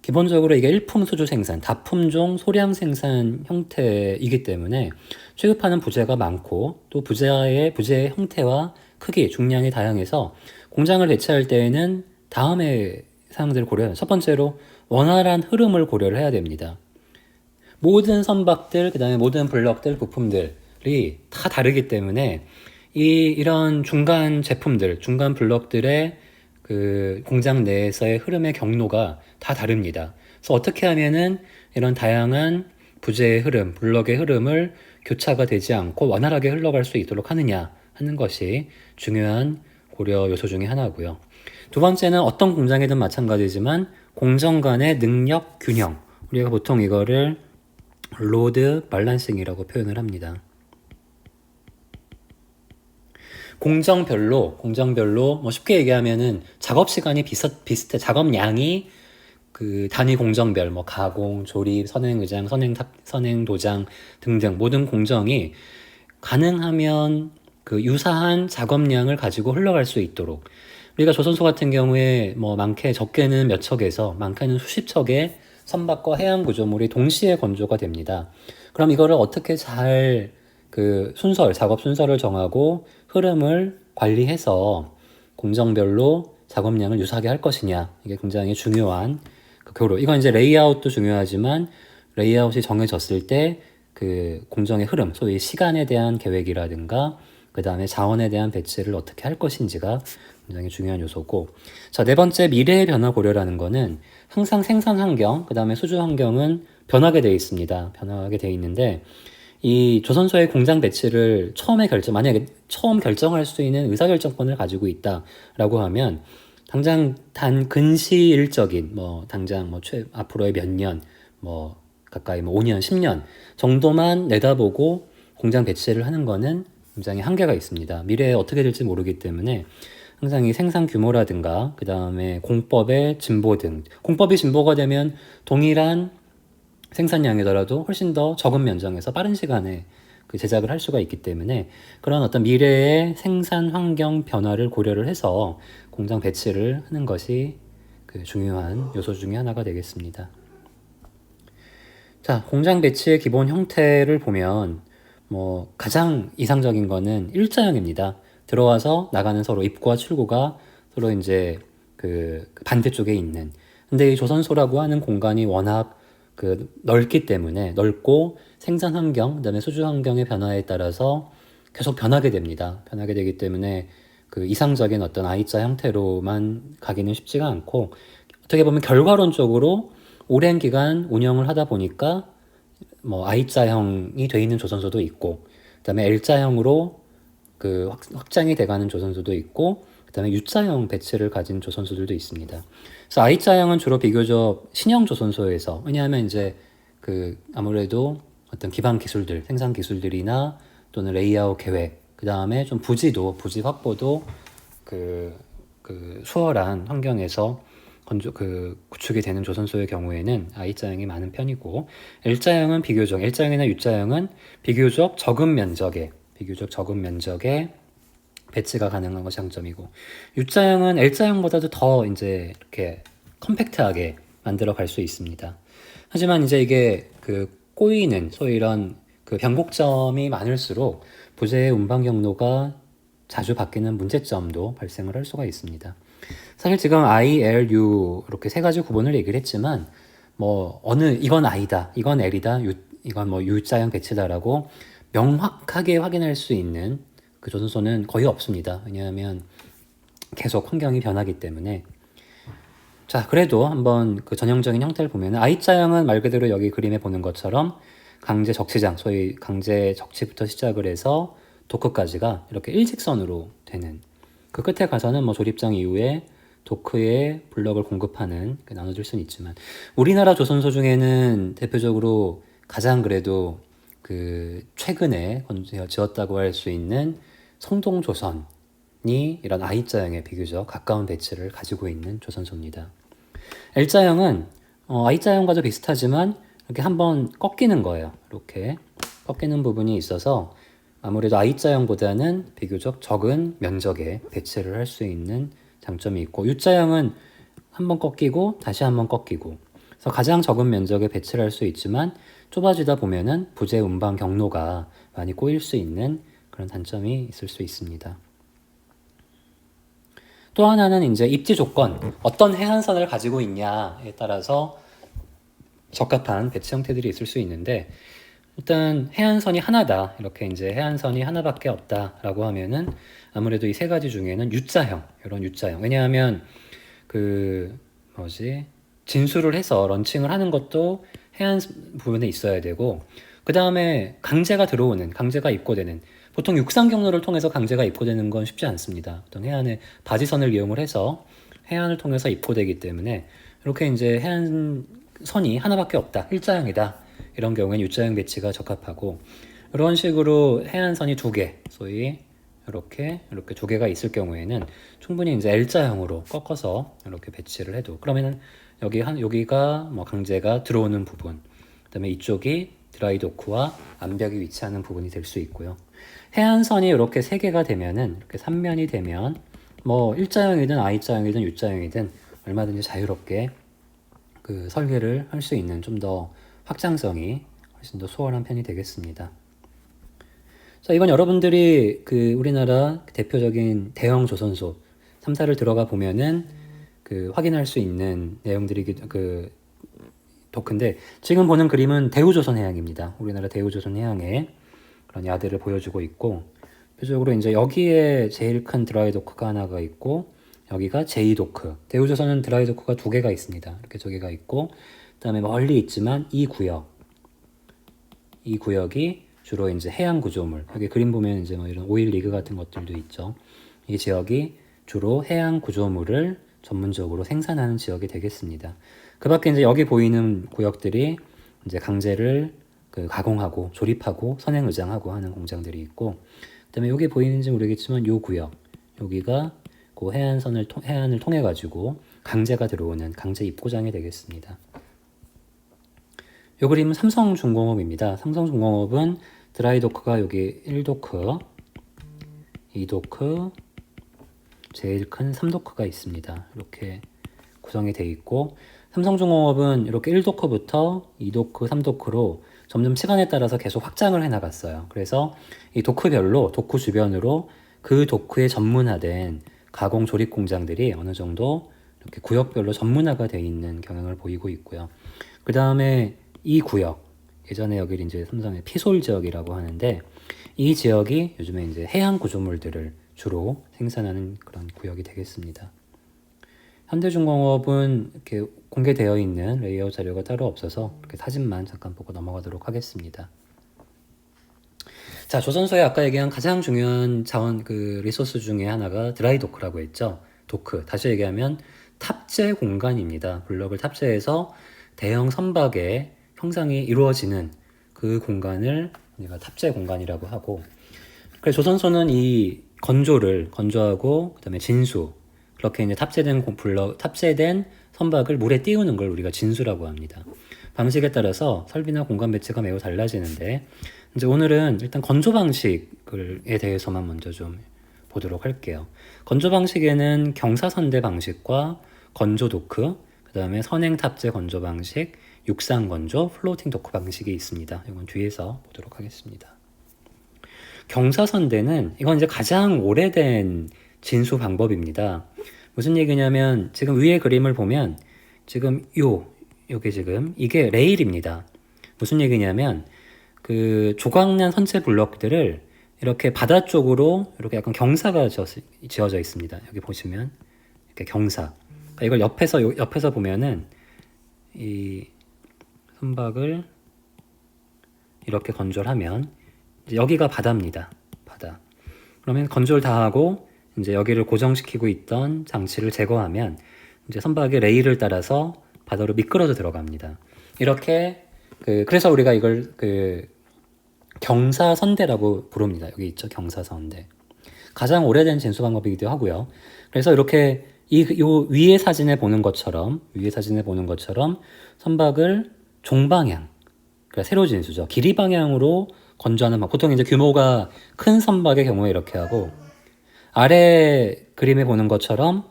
Speaker 1: 기본적으로 이게 일품소주 생산, 다품종 소량 생산 형태이기 때문에 취급하는 부재가 많고 또 부재의 형태와 크기, 중량이 다양해서 공장을 대체할 때에는 다음의 사항들을 고려해요. 첫 번째로 원활한 흐름을 고려를 해야 됩니다. 모든 선박들, 그 다음에 모든 블럭들, 부품들이 다 다르기 때문에 이런 중간 제품들, 중간 블럭들의 그 공장 내에서의 흐름의 경로가 다 다릅니다. 그래서 어떻게 하면은 이런 다양한 부재의 흐름, 블럭의 흐름을 교차가 되지 않고 원활하게 흘러갈 수 있도록 하느냐 하는 것이 중요한 고려 요소 중에 하나고요. 두 번째는 어떤 공장이든 마찬가지지만 공정 간의 능력 균형. 우리가 보통 이거를 로드 밸런싱이라고 표현을 합니다. 공정별로 뭐 쉽게 얘기하면은 작업 시간이 비슷해. 작업량이 그 단위 공정별 뭐 가공, 조립, 선행 의장, 선행 도장 등등 모든 공정이 가능하면 그 유사한 작업량을 가지고 흘러갈 수 있도록 우리가 조선소 같은 경우에 뭐 적게는 몇 척에서 많게는 수십 척의 선박과 해양 구조물이 동시에 건조가 됩니다. 그럼 이거를 어떻게 잘 그 작업 순서를 정하고 흐름을 관리해서 공정별로 작업량을 유사하게 할 것이냐. 이게 굉장히 중요한 그 교로. 이건 이제 레이아웃도 중요하지만 레이아웃이 정해졌을 때 그 공정의 흐름, 소위 시간에 대한 계획이라든가 그 다음에 자원에 대한 배치를 어떻게 할 것인지가 굉장히 중요한 요소고, 자, 네 번째 미래의 변화 고려라는 거는 항상 생산 환경, 그 다음에 수주 환경은 변하게 돼 있습니다. 변하게 돼 있는데 이 조선소의 공장 배치를 만약에 처음 결정할 수 있는 의사결정권을 가지고 있다라고 하면 당장 근시일적인 당장 앞으로의 몇 년 가까이 5년, 10년 정도만 내다보고 공장 배치를 하는 거는 굉장히 한계가 있습니다. 미래에 어떻게 될지 모르기 때문에 항상 이 생산 규모라든가 그 다음에 공법의 진보 등, 공법이 진보가 되면 동일한 생산량이더라도 훨씬 더 적은 면적에서 빠른 시간에 그 제작을 할 수가 있기 때문에 그런 어떤 미래의 생산 환경 변화를 고려를 해서 공장 배치를 하는 것이 그 중요한 요소 중에 하나가 되겠습니다. 자, 공장 배치의 기본 형태를 보면 가장 이상적인 거는 일자형입니다. 들어와서 나가는 서로 입구와 출구가 서로 이제 그 반대쪽에 있는. 근데 이 조선소라고 하는 공간이 워낙 넓기 때문에 넓고 생산 환경, 그다음에 수주 환경의 변화에 따라서 계속 변하게 됩니다. 변하게 되기 때문에 그 이상적인 어떤 I자 형태로만 가기는 쉽지가 않고 어떻게 보면 결과론적으로 오랜 기간 운영을 하다 보니까 I자형이 돼 있는 조선소도 있고 그다음에 L자형으로 그 확장이 돼가는 조선소도 있고 그다음에 U자형 배치를 가진 조선소들도 있습니다. 그래서 I자형은 주로 비교적 신형 조선소에서, 왜냐하면 이제 그 아무래도 어떤 기반 기술들, 생산 기술들이나 또는 레이아웃 계획, 그 다음에 좀 부지 확보도 그 수월한 환경에서 구축이 되는 조선소의 경우에는 I자형이 많은 편이고, L자형이나 U자형은 비교적 적은 면적에 배치가 가능한 것이 장점이고, U자형은 L자형보다도 더 이제 이렇게 컴팩트하게 만들어 갈 수 있습니다. 하지만 이제 이게 꼬이는 소위 이런 변곡점이 많을수록 부재의 운반 경로가 자주 바뀌는 문제점도 발생을 할 수가 있습니다. 사실 지금 I, L, U 이렇게 세 가지 구분을 얘기를 했지만 이건 I다, 이건 L이다, 이건 U자형 배치다라고 명확하게 확인할 수 있는 그 조선소는 거의 없습니다. 왜냐하면 계속 환경이 변하기 때문에. 자, 그래도 한번 그 전형적인 형태를 보면 I자형은 말 그대로 여기 그림에 보는 것처럼 강제 적치장, 소위 강제 적치부터 시작을 해서 도크까지가 이렇게 일직선으로 되는, 그 끝에 가서는 조립장 이후에 도크에 블럭을 공급하는, 나눠질 수는 있지만 우리나라 조선소 중에는 대표적으로 가장 그래도 최근에 지었다고 할 수 있는 성동조선이 이런 I자형에 비교적 가까운 배치를 가지고 있는 조선소입니다. L자형은 I자형과도 비슷하지만 이렇게 한번 꺾이는 거예요. 이렇게 꺾이는 부분이 있어서 아무래도 I자형보다는 비교적 적은 면적에 배치를 할 수 있는 장점이 있고, U자형은 한번 꺾이고 다시 한번 꺾이고, 그래서 가장 적은 면적에 배치를 할 수 있지만 좁아지다 보면은 부재 운반 경로가 많이 꼬일 수 있는 그런 단점이 있을 수 있습니다. 또 하나는 이제 입지 조건, 어떤 해안선을 가지고 있냐에 따라서 적합한 배치 형태들이 있을 수 있는데, 일단 해안선이 하나다, 이렇게 이제 해안선이 하나밖에 없다라고 하면은 아무래도 이 세 가지 중에는 U자형, 이런 U자형. 왜냐하면 그 진수를 해서 런칭을 하는 것도 해안 부분에 있어야 되고, 그 다음에 강제가 입고되는, 보통 육상 경로를 통해서 강제가 입고되는 건 쉽지 않습니다. 어떤 해안의 바지선을 이용을 해서 해안을 통해서 입고되기 때문에 이렇게 이제 해안선이 하나밖에 없다, 일자형이다, 이런 경우에는 U자형 배치가 적합하고, 이런 식으로 해안선이 두 개, 소위 이렇게 두 개가 있을 경우에는 충분히 이제 L자형으로 꺾어서 이렇게 배치를 해도, 그러면은 여기가 뭐 강제가 들어오는 부분, 그다음에 이쪽이 드라이도크와 암벽이 위치하는 부분이 될 수 있고요. 해안선이 이렇게 세 개가 되면은, 이렇게 3면이 되면 뭐 일자형이든 I자형이든 U자형이든 얼마든지 자유롭게 그 설계를 할 수 있는, 좀 더 확장성이 훨씬 더 수월한 편이 되겠습니다. 자, 이건 여러분들이 그 우리나라 대표적인 대형 조선소 3사를 들어가 보면은 그 확인할 수 있는 내용들이 그 도크인데, 지금 보는 그림은 대우조선해양입니다. 우리나라 대우조선해양의 그런 야대를 보여주고 있고, 표적으로 이제 여기에 제일 큰 드라이 도크가 하나가 있고, 여기가 제2도크. 대우조선은 드라이 도크가 두 개가 있습니다. 이렇게 두 개가 있고, 그다음에 멀리 있지만 이 구역이 주로 이제 해양 구조물. 여기 그림 보면 이제 뭐 이런 오일 리그 같은 것들도 있죠. 이 지역이 주로 해양 구조물을 전문적으로 생산하는 지역이 되겠습니다. 그 밖에 이제 여기 보이는 구역들이 이제 강제를 가공하고 조립하고 선행 의장하고 하는 공장들이 있고, 그다음에 여기 보이는지 모르겠지만 요 구역, 여기가 그 해안을 통해 가지고 강제가 들어오는 강제 입고장이 되겠습니다. 요 그림은 삼성중공업입니다. 삼성중공업은 드라이도크가 여기 1도크, 2도크, 제일 큰 3도크가 있습니다. 이렇게 구성이 되어 있고, 삼성중공업은 이렇게 1도크부터 2도크, 3도크로 점점 시간에 따라서 계속 확장을 해 나갔어요. 그래서 이 도크별로, 도크 주변으로 그 도크에 전문화된 가공 조립 공장들이 어느 정도 이렇게 구역별로 전문화가 되어 있는 경향을 보이고 있고요. 그 다음에 이 구역, 예전에 여기를 이제 삼성의 피솔 지역이라고 하는데, 이 지역이 요즘에 이제 해양 구조물들을 주로 생산하는 그런 구역이 되겠습니다. 현대중공업은 이렇게 공개되어 있는 레이아웃 자료가 따로 없어서 이렇게 사진만 잠깐 보고 넘어가도록 하겠습니다. 자, 조선소에 아까 얘기한 가장 중요한 리소스 중에 하나가 드라이도크라고 했죠. 도크, 다시 얘기하면 탑재 공간입니다. 블럭을 탑재해서 대형 선박의 형상이 이루어지는 그 공간을 우리가 탑재 공간이라고 하고, 그래서 조선소는 이 건조하고 그다음에 진수, 그렇게 이제 탑재된 선박을 물에 띄우는 걸 우리가 진수라고 합니다. 방식에 따라서 설비나 공간 배치가 매우 달라지는데, 이제 오늘은 일단 건조 방식에 대해서만 먼저 좀 보도록 할게요. 건조 방식에는 경사선대 방식과 건조 도크, 그 다음에 선행 탑재 건조 방식, 육상 건조, 플로팅 도크 방식이 있습니다. 이건 뒤에서 보도록 하겠습니다. 경사선대는 이건 이제 가장 오래된 진수 방법입니다. 무슨 얘기냐면, 지금 위에 그림을 보면 지금 이게 레일입니다. 무슨 얘기냐면, 그 조각난 선체 블럭들을 이렇게 바다 쪽으로 이렇게 약간 경사가 지어져 있습니다. 여기 보시면 이렇게 경사. 그러니까 이걸 옆에서 보면은 이 선박을 이렇게 건조하면 이제 여기가 바다입니다. 바다. 그러면 건조를 다 하고 이제 여기를 고정시키고 있던 장치를 제거하면 이제 선박의 레일을 따라서 바다로 미끄러져 들어갑니다. 이렇게 그래서 우리가 이걸 경사선대라고 부릅니다. 여기 있죠, 경사선대. 가장 오래된 진수 방법이기도 하고요. 그래서 이렇게 요 위에 사진에 보는 것처럼 선박을 종방향, 그러니까 세로 진수죠, 길이 방향으로 건조하는 방법. 보통 이제 규모가 큰 선박의 경우에 이렇게 하고, 아래 그림에 보는 것처럼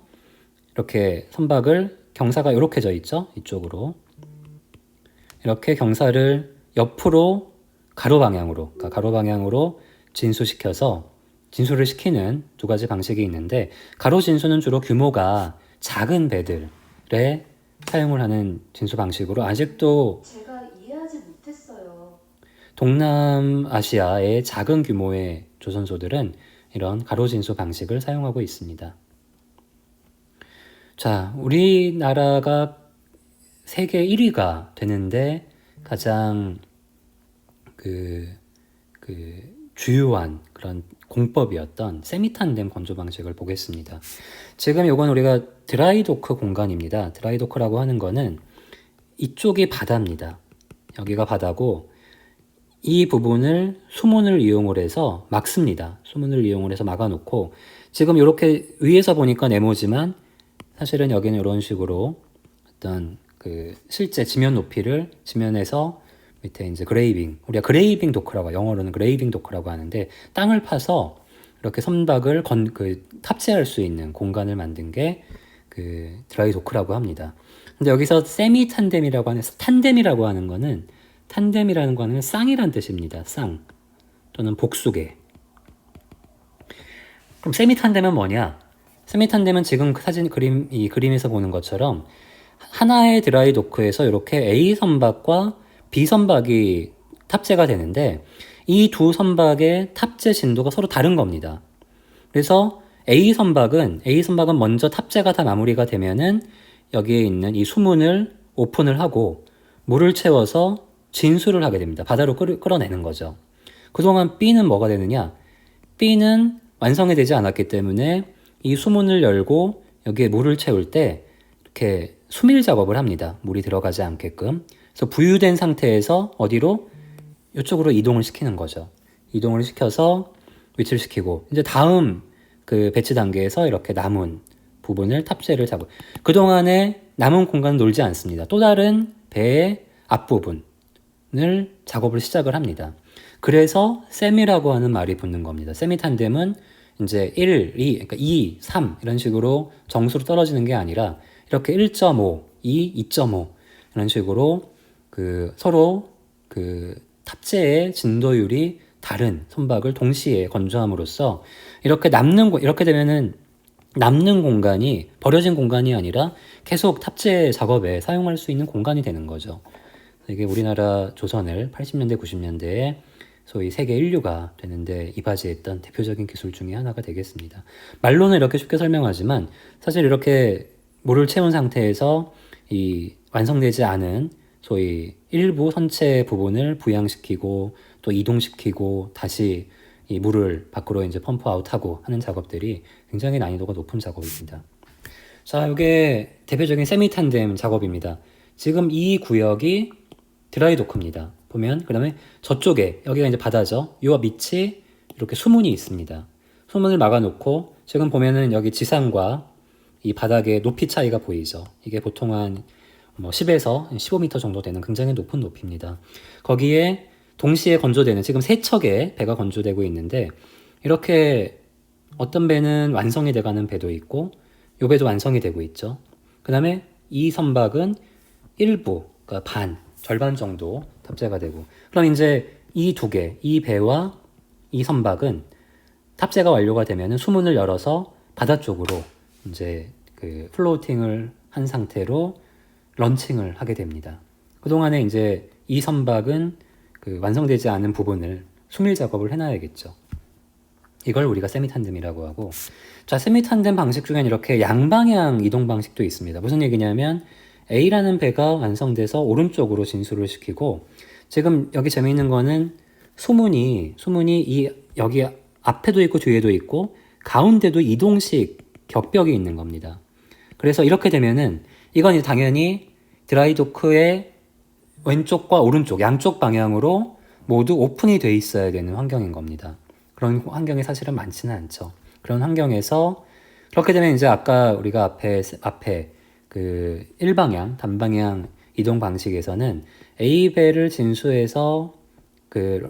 Speaker 1: 이렇게 선박을 경사가 이렇게 져 있죠, 이쪽으로 이렇게 경사를 옆으로 가로 방향으로, 그러니까 가로 방향으로 진수를 시키는 두 가지 방식이 있는데, 가로 진수는 주로 규모가 작은 배들에 사용을 하는 진수 방식으로, 아직도
Speaker 2: 제가 이해하지 못했어요.
Speaker 1: 동남아시아의 작은 규모의 조선소들은 이런 가로 진수 방식을 사용하고 있습니다. 자, 우리나라가 세계 1위가 되는데 가장 주요한 그런 공법이었던 세미탄뎀 건조 방식을 보겠습니다. 지금 이건 우리가 드라이도크 공간입니다. 드라이도크라고 하는 거는 이쪽이 바다입니다. 여기가 바다고, 이 부분을 수문을 이용을 해서 막습니다. 수문을 이용을 해서 막아놓고, 지금 이렇게 위에서 보니까 네모지만 사실은 여기는 이런 식으로 어떤 실제 지면 높이를 지면에서 밑에 이제 우리가 그레이빙 도크라고, 영어로는 그레이빙 도크라고 하는데, 땅을 파서 이렇게 선박을 탑재할 수 있는 공간을 만든 게 드라이 도크라고 합니다. 근데 여기서 세미 탄뎀이라고 하는, 탄뎀이라는 거는 쌍이란 뜻입니다. 쌍 또는 복수개. 그럼 세미 탄뎀은 뭐냐? 세미 탄뎀은 지금 이 그림에서 보는 것처럼 하나의 드라이 도크에서 이렇게 A 선박과 B 선박이 탑재가 되는데, 이 두 선박의 탑재 진도가 서로 다른 겁니다. 그래서 A 선박은 먼저 탑재가 다 마무리가 되면은 여기에 있는 이 수문을 오픈을 하고 물을 채워서 진수를 하게 됩니다. 바다로 끌어내는 거죠. 그동안 B는 뭐가 되느냐? B는 완성이 되지 않았기 때문에 이 수문을 열고 여기에 물을 채울 때 이렇게 수밀 작업을 합니다. 물이 들어가지 않게끔. 그래서 부유된 상태에서 어디로? 이쪽으로 이동을 시키는 거죠. 이동을 시켜서 위치를 시키고, 이제 다음 배치 단계에서 이렇게 남은 부분을 탑재를 하고, 그동안에 남은 공간은 놀지 않습니다. 또 다른 배의 앞부분을 작업을 시작을 합니다. 그래서 세미라고 하는 말이 붙는 겁니다. 세미 탄뎀은 이제 1, 2, 그러니까 2, 3 이런 식으로 정수로 떨어지는 게 아니라 이렇게 1.5, 2, 2.5 이런 식으로 서로 탑재의 진도율이 다른 선박을 동시에 건조함으로써 이렇게 되면은 남는 공간이 버려진 공간이 아니라 계속 탑재 작업에 사용할 수 있는 공간이 되는 거죠. 이게 우리나라 조선을 80년대, 90년대에 소위 세계 인류가 되는데 이바지했던 대표적인 기술 중에 하나가 되겠습니다. 말로는 이렇게 쉽게 설명하지만 사실 이렇게 물을 채운 상태에서 이 완성되지 않은 소위 일부 선체 부분을 부양시키고 또 이동시키고 다시 이 물을 밖으로 이제 펌프 아웃하고 하는 작업들이 굉장히 난이도가 높은 작업입니다. 자, 이게 대표적인 세미 탄뎀 작업입니다. 지금 이 구역이 드라이 도크입니다. 보면 그다음에 저쪽에 여기가 이제 바다죠. 요 밑이 이렇게 수문이 있습니다. 수문을 막아놓고 지금 보면은 여기 지상과 이 바닥의 높이 차이가 보이죠. 이게 보통 한 10에서 15m 정도 되는 굉장히 높은 높이입니다. 거기에 동시에 건조되는 지금 세 척의 배가 건조되고 있는데, 이렇게 어떤 배는 완성이 돼가는 배도 있고 요 배도 완성이 되고 있죠. 그 다음에 이 선박은 일부, 그러니까 절반 정도 탑재가 되고, 그럼 이제 이 배와 이 선박은 탑재가 완료가 되면은 수문을 열어서 바다 쪽으로 이제 플로팅을 한 상태로 런칭을 하게 됩니다. 그동안에 이제 이 선박은 완성되지 않은 부분을 수밀 작업을 해놔야겠죠. 이걸 우리가 세미탄뎀이라고 하고, 자, 세미탄뎀 방식 중엔 이렇게 양방향 이동 방식도 있습니다. 무슨 얘기냐면 A라는 배가 완성돼서 오른쪽으로 진수를 시키고, 지금 여기 재미있는 거는 수문이 여기 앞에도 있고 뒤에도 있고 가운데도 이동식 격벽이 있는 겁니다. 그래서 이렇게 되면은 이건 당연히 드라이도크의 왼쪽과 오른쪽 양쪽 방향으로 모두 오픈이 돼 있어야 되는 환경인 겁니다. 그런 환경이 사실은 많지는 않죠. 그런 환경에서 그렇게 되면 이제 아까 우리가 앞에 일방향 단방향 이동 방식에서는 A배를 진수해서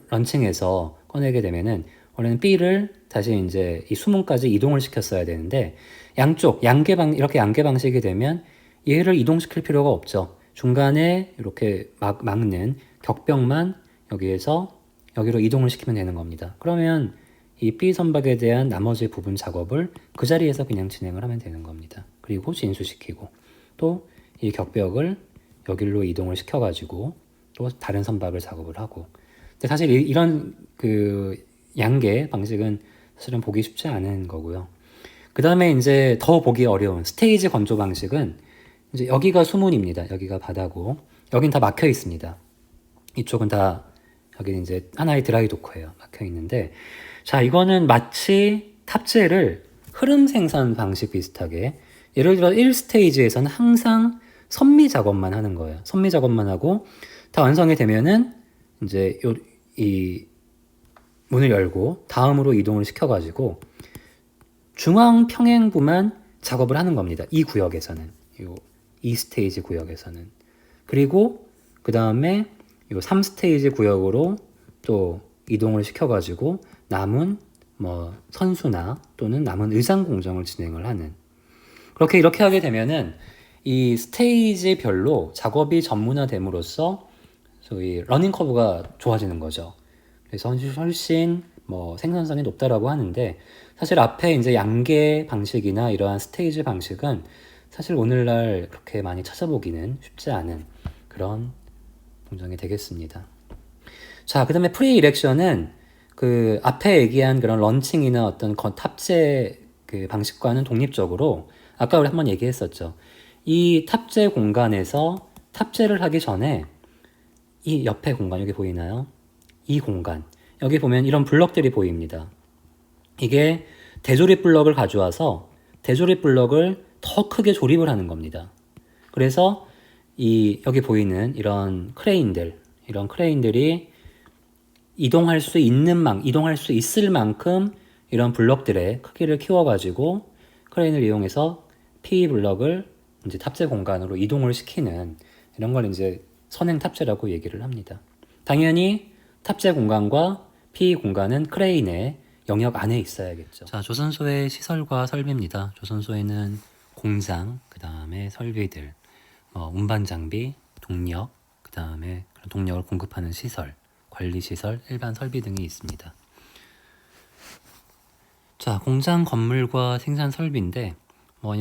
Speaker 1: 런칭해서 꺼내게 되면은 원래는 B를 다시 이제 이 수문까지 이동을 시켰어야 되는데, 이렇게 양계 방식이 되면 얘를 이동시킬 필요가 없죠. 중간에 이렇게 막는 격벽만 여기에서 여기로 이동을 시키면 되는 겁니다. 그러면 이 B 선박에 대한 나머지 부분 작업을 그 자리에서 그냥 진행을 하면 되는 겁니다. 그리고 진수시키고 또 이 격벽을 여기로 이동을 시켜가지고 또 다른 선박을 작업을 하고. 근데 사실 이런 그 양계 방식은 사실은 보기 쉽지 않은 거고요. 그 다음에 이제 더 보기 어려운 스테이지 건조 방식은 이제 여기가 수문입니다. 여기가 바다고 여긴 다 막혀 있습니다. 이쪽은 다 여기 이제 하나의 드라이 도커예요. 막혀 있는데 자 이거는 마치 탑재를 흐름 생산 방식 비슷하게 예를 들어 1스테이지에서는 항상 선미 작업만 하는 거예요. 선미 작업만 하고 다 완성이 되면은 이제 이 문을 열고 다음으로 이동을 시켜가지고 중앙 평행부만 작업을 하는 겁니다. 이 구역에서는 이 스테이지 구역에서는 그리고 그 다음에 이 3스테이지 구역으로 또 이동을 시켜가지고 남은 뭐 선수나 또는 남은 의상 공정을 진행을 하는 그렇게 이렇게 하게 되면은 이 스테이지별로 작업이 전문화됨으로써 소위 러닝 커브가 좋아지는 거죠. 그래서 훨씬 뭐 생산성이 높다라고 하는데 사실 앞에 이제 양계 방식이나 이러한 스테이지 방식은 사실 오늘날 그렇게 많이 찾아보기는 쉽지 않은 그런 공정이 되겠습니다. 자, 그 다음에 프리 이렉션은 그 앞에 얘기한 그런 런칭이나 어떤 탑재 그 방식과는 독립적으로 아까 우리 한번 얘기했었죠. 이 탑재 공간에서 탑재를 하기 전에 이 옆에 공간 여기 보이나요? 이 공간 여기 보면 이런 블럭들이 보입니다. 이게 대조립 블럭을 가져와서 대조립 블럭을 더 크게 조립을 하는 겁니다. 그래서 이 여기 보이는 이런 크레인들이 이동할 수 있을 만큼 이런 블럭들의 크기를 키워가지고 크레인을 이용해서 P 블럭을 이제 탑재 공간으로 이동을 시키는 이런 걸 이제 선행 탑재라고 얘기를 합니다. 당연히 탑재 공간과 P 공간은 크레인의 영역 안에 있어야겠죠. 자, 조선소의 시설과 설비입니다. 조선소에는 공장, 그 다음에 설비들, 운반 장비, 동력, 그 다음에 동력을 공급하는 시설, 관리 시설, 일반 설비 등이 있습니다. 자, 공장 건물과 생산 설비인데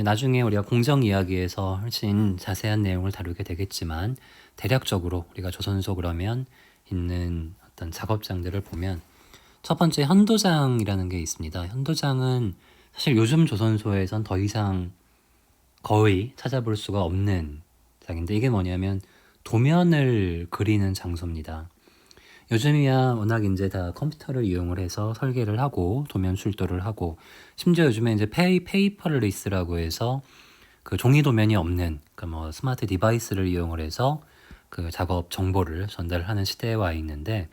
Speaker 1: 나중에 우리가 공정 이야기에서 훨씬 자세한 내용을 다루게 되겠지만 대략적으로 우리가 조선소 그러면 있는 어떤 작업장들을 보면 첫 번째 현도장이라는 게 있습니다. 현도장은 사실 요즘 조선소에선 더 이상 거의 찾아볼 수가 없는 장인데 이게 뭐냐면 도면을 그리는 장소입니다. 요즘이야 워낙 이제 다 컴퓨터를 이용을 해서 설계를 하고 도면 출도를 하고 심지어 요즘에 이제 페이퍼리스라고 해서 그 종이 도면이 없는 그러니까 스마트 디바이스를 이용을 해서 그 작업 정보를 전달하는 시대에 와 있는데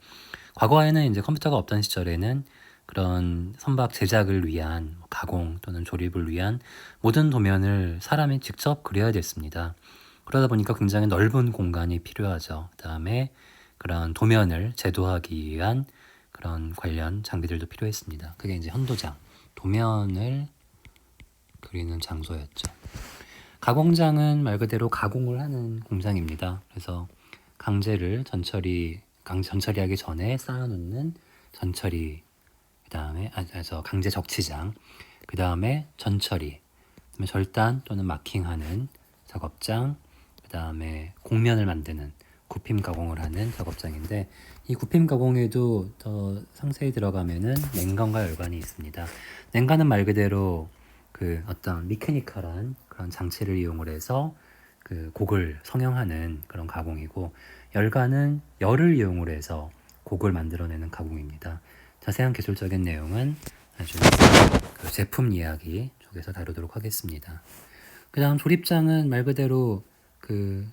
Speaker 1: 과거에는 이제 컴퓨터가 없던 시절에는 그런 선박 제작을 위한 가공 또는 조립을 위한 모든 도면을 사람이 직접 그려야 됐습니다. 그러다 보니까 굉장히 넓은 공간이 필요하죠. 그다음에 그런 도면을 제도하기 위한 그런 관련 장비들도 필요했습니다. 그게 이제 현도장, 도면을 그리는 장소였죠. 가공장은 말 그대로 가공을 하는 공장입니다. 그래서 강제를 전처리하기 전에 쌓아놓는 전처리, 그 다음에 강제 적치장, 그 다음에 전처리, 그다음에 절단 또는 마킹하는 작업장, 그 다음에 곡면을 만드는 굽힘 가공을 하는 작업장인데 이 굽힘 가공에도 더 상세히 들어가면은 냉간과 열관이 있습니다. 냉간은 말 그대로 그 어떤 미케니컬한 그런 장치를 이용을 해서 그 곡을 성형하는 그런 가공이고 열관은 열을 이용을 해서 곡을 만들어내는 가공입니다. 자세한 기술적인 내용은 나중에 그 제품 이야기 쪽에서 다루도록 하겠습니다. 그 다음 조립장은 말 그대로 그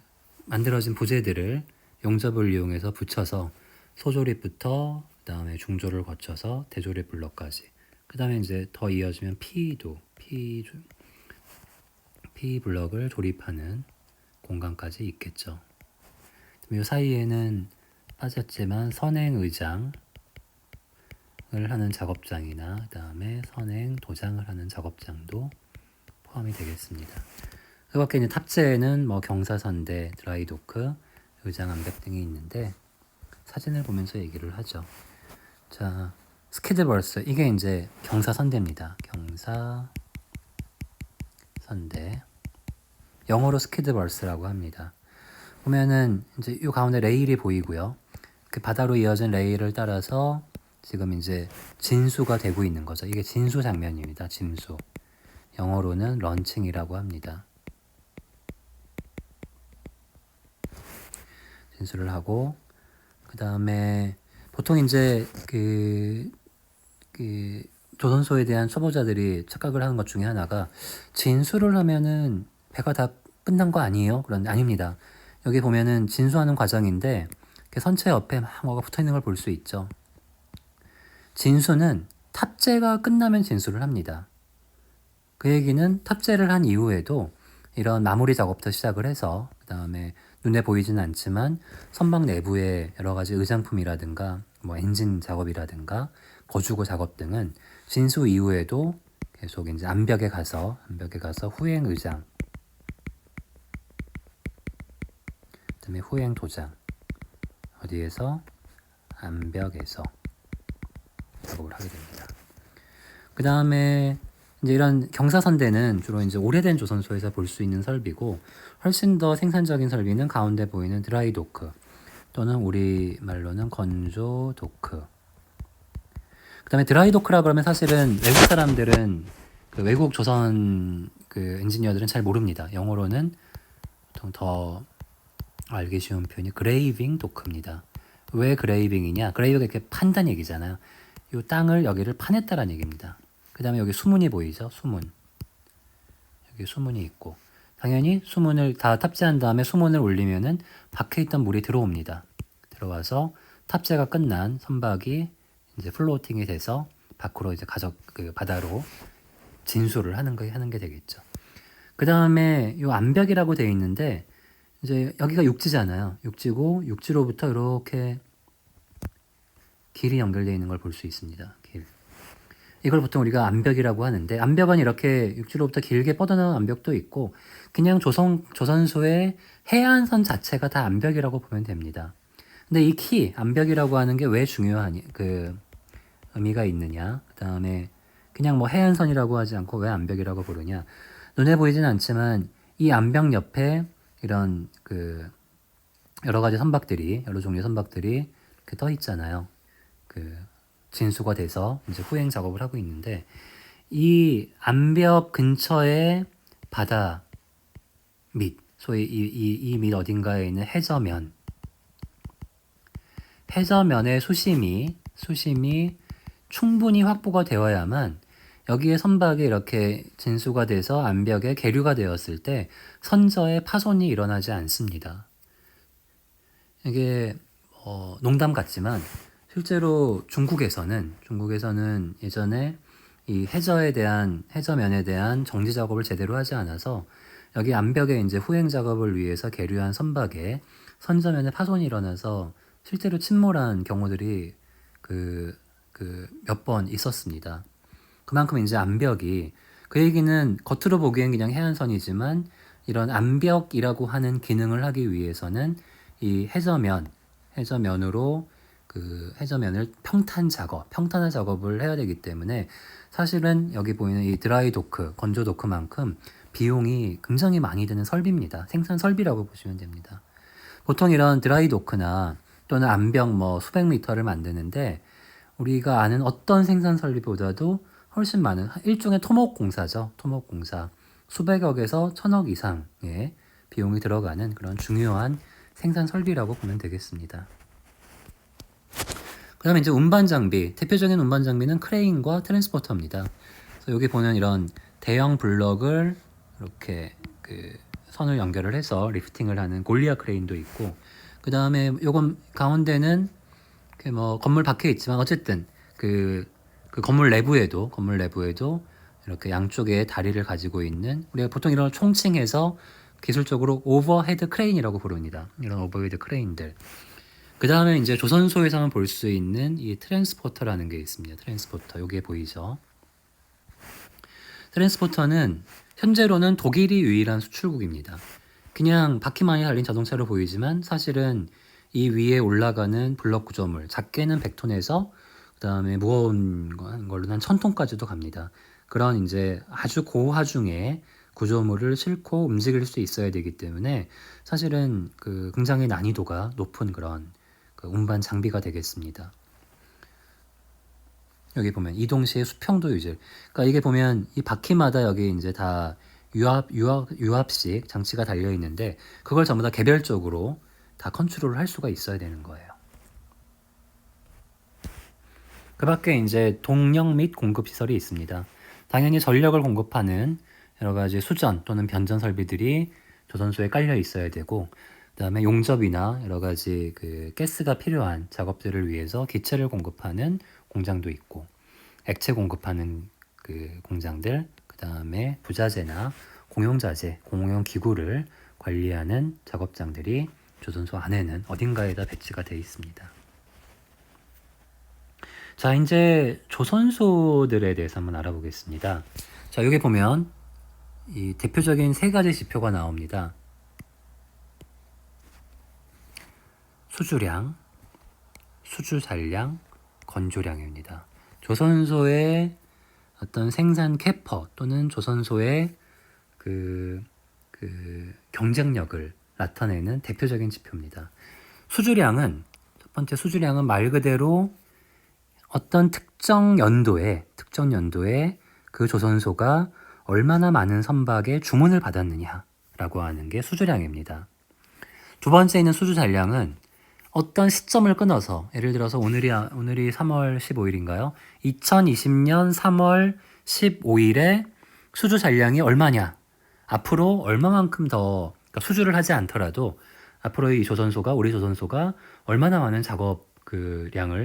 Speaker 1: 만들어진 부재들을 용접을 이용해서 붙여서 소조립부터 그 다음에 중조를 거쳐서 대조립 블럭까지 그 다음에 이제 더 이어지면 P 블럭을 조립하는 공간까지 있겠죠. 이 사이에는 빠졌지만 선행 의장을 하는 작업장이나 그 다음에 선행 도장을 하는 작업장도 포함이 되겠습니다. 그 밖에 이제 탑재에는 뭐 경사선대, 드라이도크, 의장 암벽 등이 있는데 사진을 보면서 얘기를 하죠. 자, 스키드버스 이게 이제 경사선대입니다. 경사선대. 영어로 스키드버스라고 합니다. 보면은 이제 이 가운데 레일이 보이고요. 그 바다로 이어진 레일을 따라서 지금 이제 진수가 되고 있는 거죠. 이게 진수 장면입니다. 진수. 영어로는 런칭이라고 합니다. 진수를 하고 그 다음에 보통 이제 그 조선소에 대한 초보자들이 착각을 하는 것 중에 하나가 진수를 하면은 배가 다 끝난 거 아니에요? 그런데 아닙니다. 여기 보면은 진수하는 과정인데 이렇게 선체 옆에 막 뭐가 붙어 있는 걸 볼 수 있죠. 진수는 탑재가 끝나면 진수를 합니다. 그 얘기는 탑재를 한 이후에도 이런 마무리 작업부터 시작을 해서 그 다음에 눈에 보이진 않지만 선박 내부의 여러 가지 의장품이라든가 뭐 엔진 작업이라든가 거주고 작업 등은 진수 이후에도 계속 이제 암벽에 가서 후행 의장, 그다음에 후행 도장 어디에서 암벽에서 작업을 하게 됩니다. 그 다음에 이제 이런 경사선대는 주로 이제 오래된 조선소에서 볼 수 있는 설비고 훨씬 더 생산적인 설비는 가운데 보이는 드라이도크 또는 우리 말로는 건조도크. 그다음에 드라이도크라 그러면 사실은 외국 사람들은 그 외국 조선 그 엔지니어들은 잘 모릅니다. 영어로는 보통 더 알기 쉬운 표현이 그레이빙 도크입니다. 왜 그레이빙이냐? 그레이빙이 이렇게 판단 얘기잖아요. 이 땅을 여기를 파냈다라는 얘기입니다. 그 다음에 여기 수문이 보이죠? 수문. 여기 수문이 있고 당연히 수문을 다 탑재한 다음에 수문을 올리면은 박혀있던 물이 들어옵니다. 들어와서 탑재가 끝난 선박이 이제 플로팅이 돼서 밖으로 이제 그 바다로 진수를 하는 게 되겠죠. 그 다음에 이 암벽이라고 되어 있는데 이제 여기가 육지잖아요. 육지고 육지로부터 이렇게 길이 연결되어 있는 걸 볼 수 있습니다. 길. 이걸 보통 우리가 암벽이라고 하는데 암벽은 이렇게 육지로부터 길게 뻗어나온 암벽도 있고 그냥 조선소의 해안선 자체가 다 암벽이라고 보면 됩니다. 근데 이 암벽이라고 하는 게 왜 중요하니 그 의미가 있느냐? 그다음에 그냥 뭐 해안선이라고 하지 않고 왜 암벽이라고 부르냐? 눈에 보이진 않지만 이 암벽 옆에 이런 그 여러 가지 선박들이 여러 종류의 선박들이 이렇게 떠 있잖아요. 그 진수가 돼서 이제 후행 작업을 하고 있는데 이 암벽 근처에 바다 밑 소위 이 밑 어딘가에 있는 해저면의 수심이 충분히 확보가 되어야만 여기에 선박이 이렇게 진수가 돼서 암벽에 계류가 되었을 때 선저에 파손이 일어나지 않습니다. 이게 농담 같지만 실제로 중국에서는 예전에 이 해저면에 대한 정지 작업을 제대로 하지 않아서 여기 암벽에 이제 후행 작업을 위해서 계류한 선박에 선저면에 파손이 일어나서 실제로 침몰한 경우들이 몇 번 있었습니다. 그만큼 이제 암벽이 그 얘기는 겉으로 보기엔 그냥 해안선이지만 이런 암벽이라고 하는 기능을 하기 위해서는 이 해저면으로 그 해저면을 평탄화 작업을 해야 되기 때문에 사실은 여기 보이는 이 드라이도크, 건조도크만큼 비용이 굉장히 많이 드는 설비입니다. 생산 설비라고 보시면 됩니다. 보통 이런 드라이도크나 또는 암벽 뭐 수백 미터를 만드는데 우리가 아는 어떤 생산 설비보다도 훨씬 많은 일종의 토목공사죠. 토목공사. 수백억에서 천억 이상의 비용이 들어가는 그런 중요한 생산 설비라고 보면 되겠습니다. 그 다음에 이제 운반 장비. 대표적인 운반 장비는 크레인과 트랜스포터입니다. 그래서 여기 보는 이런 대형 블럭을 이렇게 그 선을 연결을 해서 리프팅을 하는 골리아 크레인도 있고 그 다음에 요건 가운데는 그 뭐 건물 밖에 있지만 어쨌든 그 건물 내부에도 이렇게 양쪽에 다리를 가지고 있는 우리가 보통 이런 총칭해서 기술적으로 오버헤드 크레인이라고 부릅니다. 이런 오버헤드 크레인들. 그 다음에 이제 조선소에서만 볼 수 있는 이 트랜스포터라는 게 있습니다. 트랜스포터. 여기에 보이죠? 트랜스포터는 현재로는 독일이 유일한 수출국입니다. 그냥 바퀴만이 달린 자동차로 보이지만 사실은 이 위에 올라가는 블럭 구조물, 작게는 100톤에서 그다음에 무거운 걸로는 한 1000톤까지도 갑니다. 그런 이제 아주 고하중의 구조물을 싣고 움직일 수 있어야 되기 때문에 사실은 그 굉장히 난이도가 높은 그런 그 운반 장비가 되겠습니다. 여기 보면 이동 시의 수평도 유지. 그러니까 이게 보면 이 바퀴마다 여기 이제 다 유압식 장치가 달려 있는데 그걸 전부 다 개별적으로 다 컨트롤을 할 수가 있어야 되는 거예요. 그 밖에 이제 동력 및 공급 시설이 있습니다. 당연히 전력을 공급하는 여러 가지 수전 또는 변전 설비들이 조선소에 깔려 있어야 되고, 그다음에 용접이나 여러 가지 그 가스가 필요한 작업들을 위해서 기체를 공급하는 공장도 있고, 액체 공급하는 그 공장들, 그다음에 부자재나 공용자재, 공용 기구를 관리하는 작업장들이 조선소 안에는 어딘가에다 배치가 되어 있습니다. 자, 이제 조선소들에 대해서 한번 알아보겠습니다. 자, 여기 보면 이 대표적인 세 가지 지표가 나옵니다. 수주량, 수주산량, 건조량입니다. 조선소의 어떤 생산 캐퍼 또는 조선소의 그 경쟁력을 나타내는 대표적인 지표입니다. 수주량은, 첫 번째 수주량은 말 그대로 어떤 특정 연도에 그 조선소가 얼마나 많은 선박의 주문을 받았느냐라고 하는 게 수주량입니다. 두 번째는 수주산량은 어떤 시점을 끊어서, 예를 들어서 오늘이 3월 15일인가요? 2020년 3월 15일에 수주 잔량이 얼마냐? 앞으로 얼마만큼 더, 그러니까 수주를 하지 않더라도 앞으로 우리 조선소가 얼마나 많은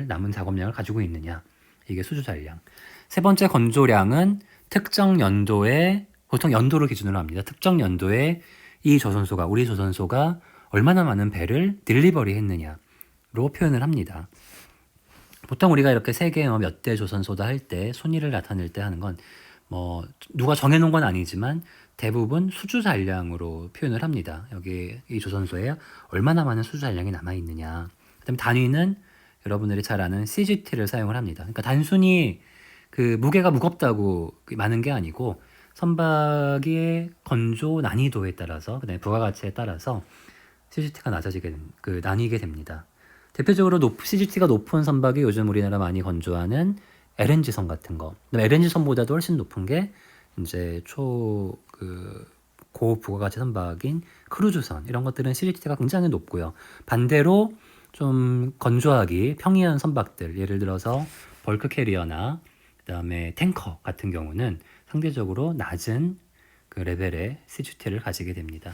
Speaker 1: 남은 작업량을 가지고 있느냐? 이게 수주 잔량. 세 번째 건조량은 특정 연도에, 보통 연도를 기준으로 합니다. 특정 연도에 우리 조선소가 얼마나 많은 배를 딜리버리 했느냐로 표현을 합니다. 보통 우리가 이렇게 세계 몇 대 조선소다 할 때, 순위를 나타낼 때 하는 건 누가 정해놓은 건 아니지만 대부분 수주 잔량으로 표현을 합니다. 여기 이 조선소에 얼마나 많은 수주 잔량이 남아있느냐. 그다음에 단위는 여러분들이 잘 아는 CGT를 사용을 합니다. 그러니까 단순히 그 무게가 무겁다고 많은 게 아니고 선박의 건조 난이도에 따라서, 그다음에 부가가치에 따라서 CGT가 나뉘게 됩니다. 대표적으로 CGT가 높은 선박이 요즘 우리나라 많이 건조하는 LNG선 같은 거. LNG선보다도 훨씬 높은 게 이제 고부가가치 선박인 크루즈선, 이런 것들은 CGT가 굉장히 높고요. 반대로 좀 건조하기 평이한 선박들, 예를 들어서 벌크 캐리어나 그다음에 탱커 같은 경우는 상대적으로 낮은 그 레벨의 CGT를 가지게 됩니다.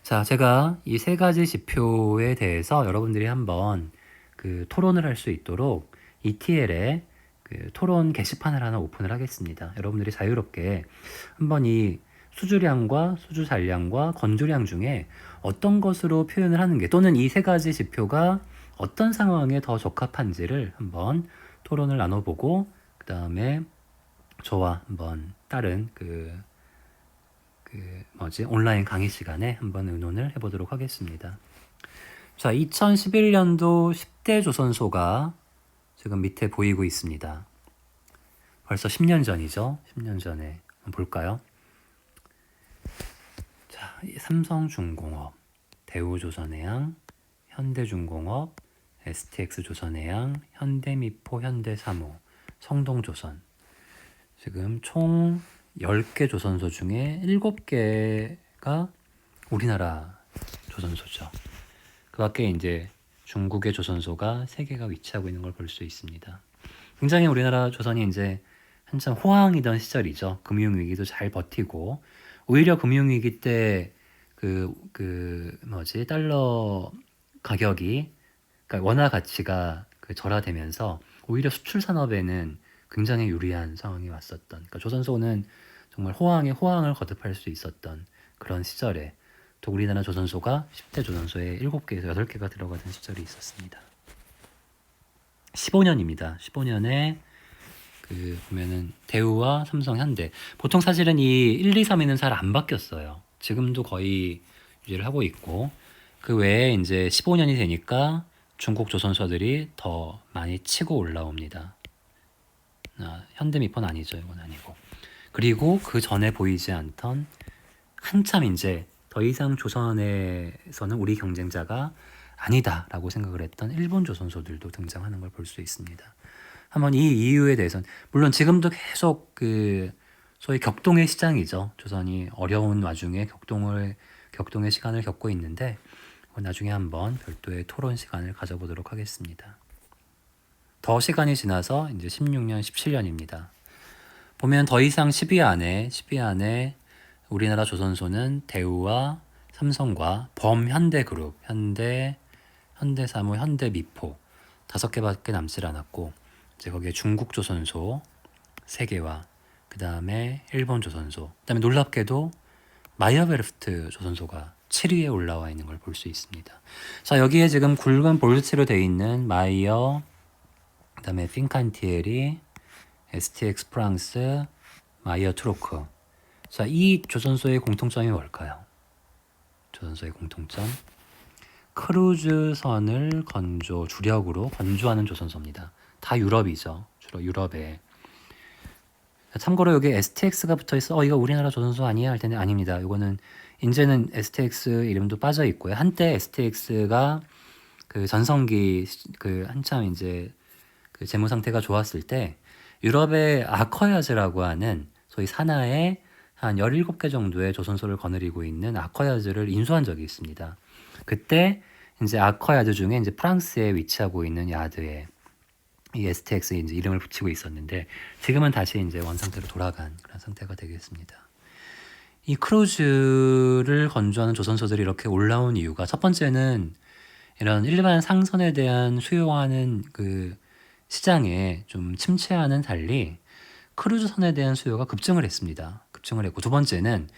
Speaker 1: 자, 제가 이 세 가지 지표에 대해서 여러분들이 한번 그 토론을 할 수 있도록 ETL에 그 토론 게시판을 하나 오픈을 하겠습니다. 여러분들이 자유롭게 한번 이 수주량과 수주산량과 건조량 중에 어떤 것으로 표현을 하는 게, 또는 이 세 가지 지표가 어떤 상황에 더 적합한지를 한번 토론을 나눠보고, 그 다음에 저와 한번 다른 온라인 강의 시간에 한번 의논을 해보도록 하겠습니다. 자, 2011년도 10대 조선소가 지금 밑에 보이고 있습니다. 벌써 10년 전이죠. 10년 전에 한번 볼까요? 자, 삼성중공업, 대우조선해양, 현대중공업, STX조선해양, 현대미포, 현대사무, 성동조선. 지금 총 10개 조선소 중에 7개가 우리나라 조선소죠. 그 밖에 이제 중국의 조선소가 3개가 위치하고 있는 걸 볼 수 있습니다. 굉장히 우리나라 조선이 이제 한참 호황이던 시절이죠. 금융위기도 잘 버티고, 오히려 금융위기 때 달러 가격이, 그러니까 원화 가치가 절하되면서 오히려 수출 산업에는 굉장히 유리한 상황이 왔었던, 그러니까 조선소는 정말 호황을 거듭할 수 있었던 그런 시절에 또 우리나라 조선소가 10대 조선소에 7개에서 8개가 들어가던 시절이 있었습니다. 15년입니다. 15년에 그 보면은 대우와 삼성, 현대. 보통 사실은 이 1, 2, 3위는 잘 안 바뀌었어요. 지금도 거의 유지를 하고 있고 그 외에 이제 15년이 되니까 중국 조선소들이 더 많이 치고 올라옵니다. 현대미포는 아니죠. 이건 아니고. 그리고 그 전에 보이지 않던 한참 이제 더 이상 조선에서는 우리 경쟁자가 아니다라고 생각을 했던 일본 조선소들도 등장하는 걸 볼 수 있습니다. 한번 이 이유에 대해서는 물론 지금도 계속 그 소위 격동의 시장이죠. 조선이 어려운 와중에 격동의 시간을 겪고 있는데 나중에 한번 별도의 토론 시간을 가져보도록 하겠습니다. 더 시간이 지나서 이제 16년, 17년입니다. 보면 더 이상 10위 안에 우리나라 조선소는 대우와 삼성과 범현대그룹, 현대사무, 현대미포 5개밖에 남질 않았고 이제 거기에 중국조선소 3개와 그 다음에 일본조선소, 그 다음에 놀랍게도 마이어베르프트 조선소가 7위에 올라와 있는 걸 볼 수 있습니다. 자, 여기에 지금 굵은 볼트로 되어 있는 마이어, 그 다음에 핀칸티에리, STX 프랑스, 마이어 트로크. 자, 이 조선소의 공통점이 뭘까요? 조선소의 공통점. 크루즈선을 주력으로 건조하는 조선소입니다. 다 유럽이죠. 주로 유럽에. 참고로 여기 STX가 붙어 있어. 이거 우리나라 조선소 아니야? 할 텐데 아닙니다. 이거는 이제는 STX 이름도 빠져 있고요. 한때 STX가 그 전성기 그 한참 이제 그 재무 상태가 좋았을 때 유럽의 아커야즈라고 하는 소위 산하에 한 17개 정도의 조선소를 거느리고 있는 아커야즈를 인수한 적이 있습니다. 그때 이제 아커야즈 중에 이제 프랑스에 위치하고 있는 야드에 이 STX에 이제 이름을 붙이고 있었는데 지금은 다시 이제 원상태로 돌아간 그런 상태가 되겠습니다. 이 크루즈를 건조하는 조선소들이 이렇게 올라온 이유가 첫 번째는 이런 일반 상선에 대한 수요하는 그 시장에 좀 침체와는 달리 크루즈선에 대한 수요가 급증을 했습니다. 급증을 했고 두 번째는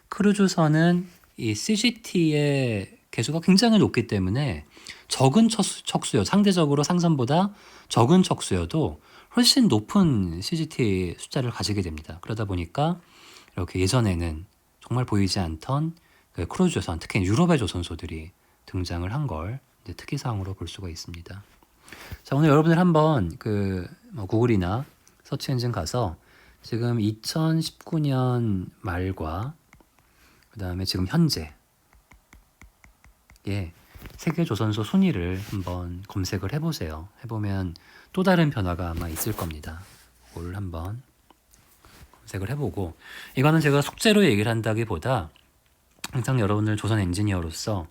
Speaker 1: 크루즈선은 이 CGT의 개수가 굉장히 높기 때문에 적은 척수요, 상대적으로 상선보다 적은 척수여도 훨씬 높은 CGT 숫자를 가지게 됩니다. 그러다 보니까 이렇게 예전에는 정말 보이지 않던 그 크루즈선, 특히 유럽의 조선소들이 등장을 한 걸 특이사항으로 볼 수가 있습니다. 자, 오늘 여러분들 한번 그 구글이나 서치 엔진 가서 지금 2019년 말과 그 다음에 지금 현재 세계 조선소 순위를 한번 검색을 해보세요. 해보면 또 다른 변화가 아마 있을 겁니다. 그걸 한번 검색을 해보고 이거는 제가 숙제로 얘기를 한다기보다 항상 여러분들 조선 엔지니어로서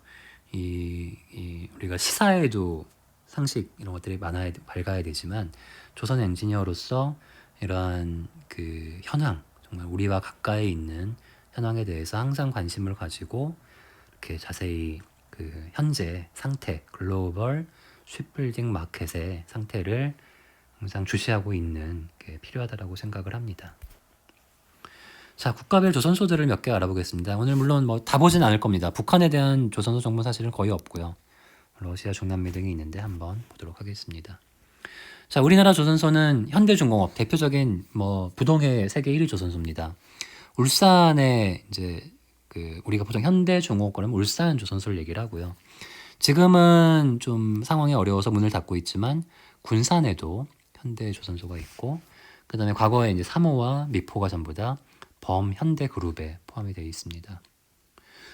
Speaker 1: 우리가 시사에도 상식 이런 것들이 밝아야 되지만 조선 엔지니어로서 이러한 그 현황, 정말 우리와 가까이 있는 현황에 대해서 항상 관심을 가지고 이렇게 자세히 그 현재 상태, 글로벌 쉽빌딩 마켓의 상태를 항상 주시하고 있는 게 필요하다고 생각을 합니다. 자, 국가별 조선소들을 몇 개 알아보겠습니다. 오늘 물론 뭐 다 보진 않을 겁니다. 북한에 대한 조선소 정보 사실은 거의 없고요. 러시아, 중남미 등이 있는데 한번 보도록 하겠습니다. 자, 우리나라 조선소는 현대중공업 대표적인 뭐 부동의 세계 1위 조선소입니다. 울산에 이제 그 우리가 보통 현대중공업 그러면 울산 조선소를 얘기를 하고요. 지금은 좀 상황이 어려워서 문을 닫고 있지만 군산에도 현대조선소가 있고 그다음에 과거에 이제 사모와 미포가 전부 다 범현대그룹에 포함이 되어 있습니다.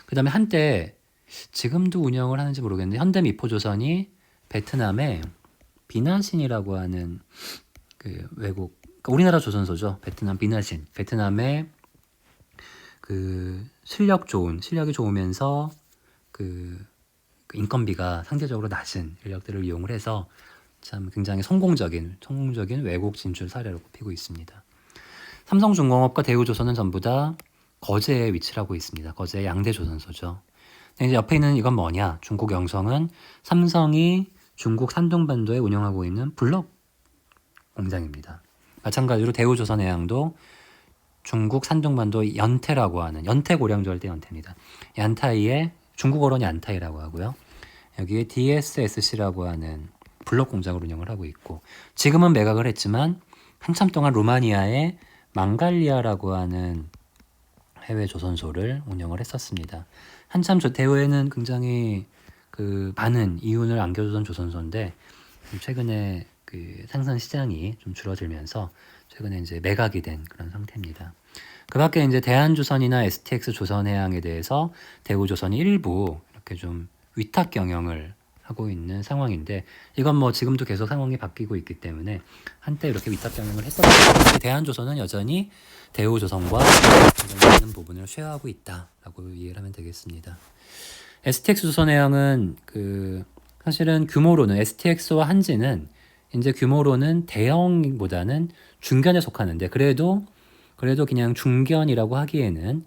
Speaker 1: 그다음에 한때 지금도 운영을 하는지 모르겠는데 현대미포조선이 베트남에 비나신이라고 하는 그 외국 그러니까 우리나라 조선소죠. 베트남 비나신. 베트남에 그 실력이 좋으면서 그 인건비가 상대적으로 낮은 인력들을 이용을 해서 참 굉장히 성공적인 외국 진출 사례로 꼽히고 있습니다. 삼성중공업과 대우조선은 전부 다 거제에 위치를 하고 있습니다. 거제 양대 조선소죠. 이제 옆에 있는 이건 뭐냐? 중국 영성은 삼성이 중국 산둥반도에 운영하고 있는 블록 공장입니다. 마찬가지로 대우조선해양도 중국 산둥반도 연태라고 하는 연태고량주 할 때 연태입니다. 얀타이에 중국어로는 얀타이라고 하고요. 여기에 DSSC라고 하는 블록 공장을 운영을 하고 있고 지금은 매각을 했지만 한참 동안 루마니아의 망갈리아라고 하는 해외 조선소를 운영을 했었습니다. 한참 대우에는 굉장히 그 많은 이윤을 안겨주던 조선소인데 최근에 그 생산 시장이 좀 줄어들면서 최근에 이제 매각이 된 그런 상태입니다. 그 밖에 이제 대한조선이나 STX 조선해양에 대해서 대우조선이 일부 이렇게 좀 위탁 경영을 하고 있는 상황인데 이건 뭐 지금도 계속 상황이 바뀌고 있기 때문에 한때 이렇게 위탁 경영을 했었는데 대한조선은 여전히 대우조선과 많은 부분을 쉐어하고 있다라고 이해를 하면 되겠습니다. STX 조선해양은 그 사실은 규모로는 STX와 한지는 이제 규모로는 대형보다는 중견에 속하는데 그래도 그냥 중견이라고 하기에는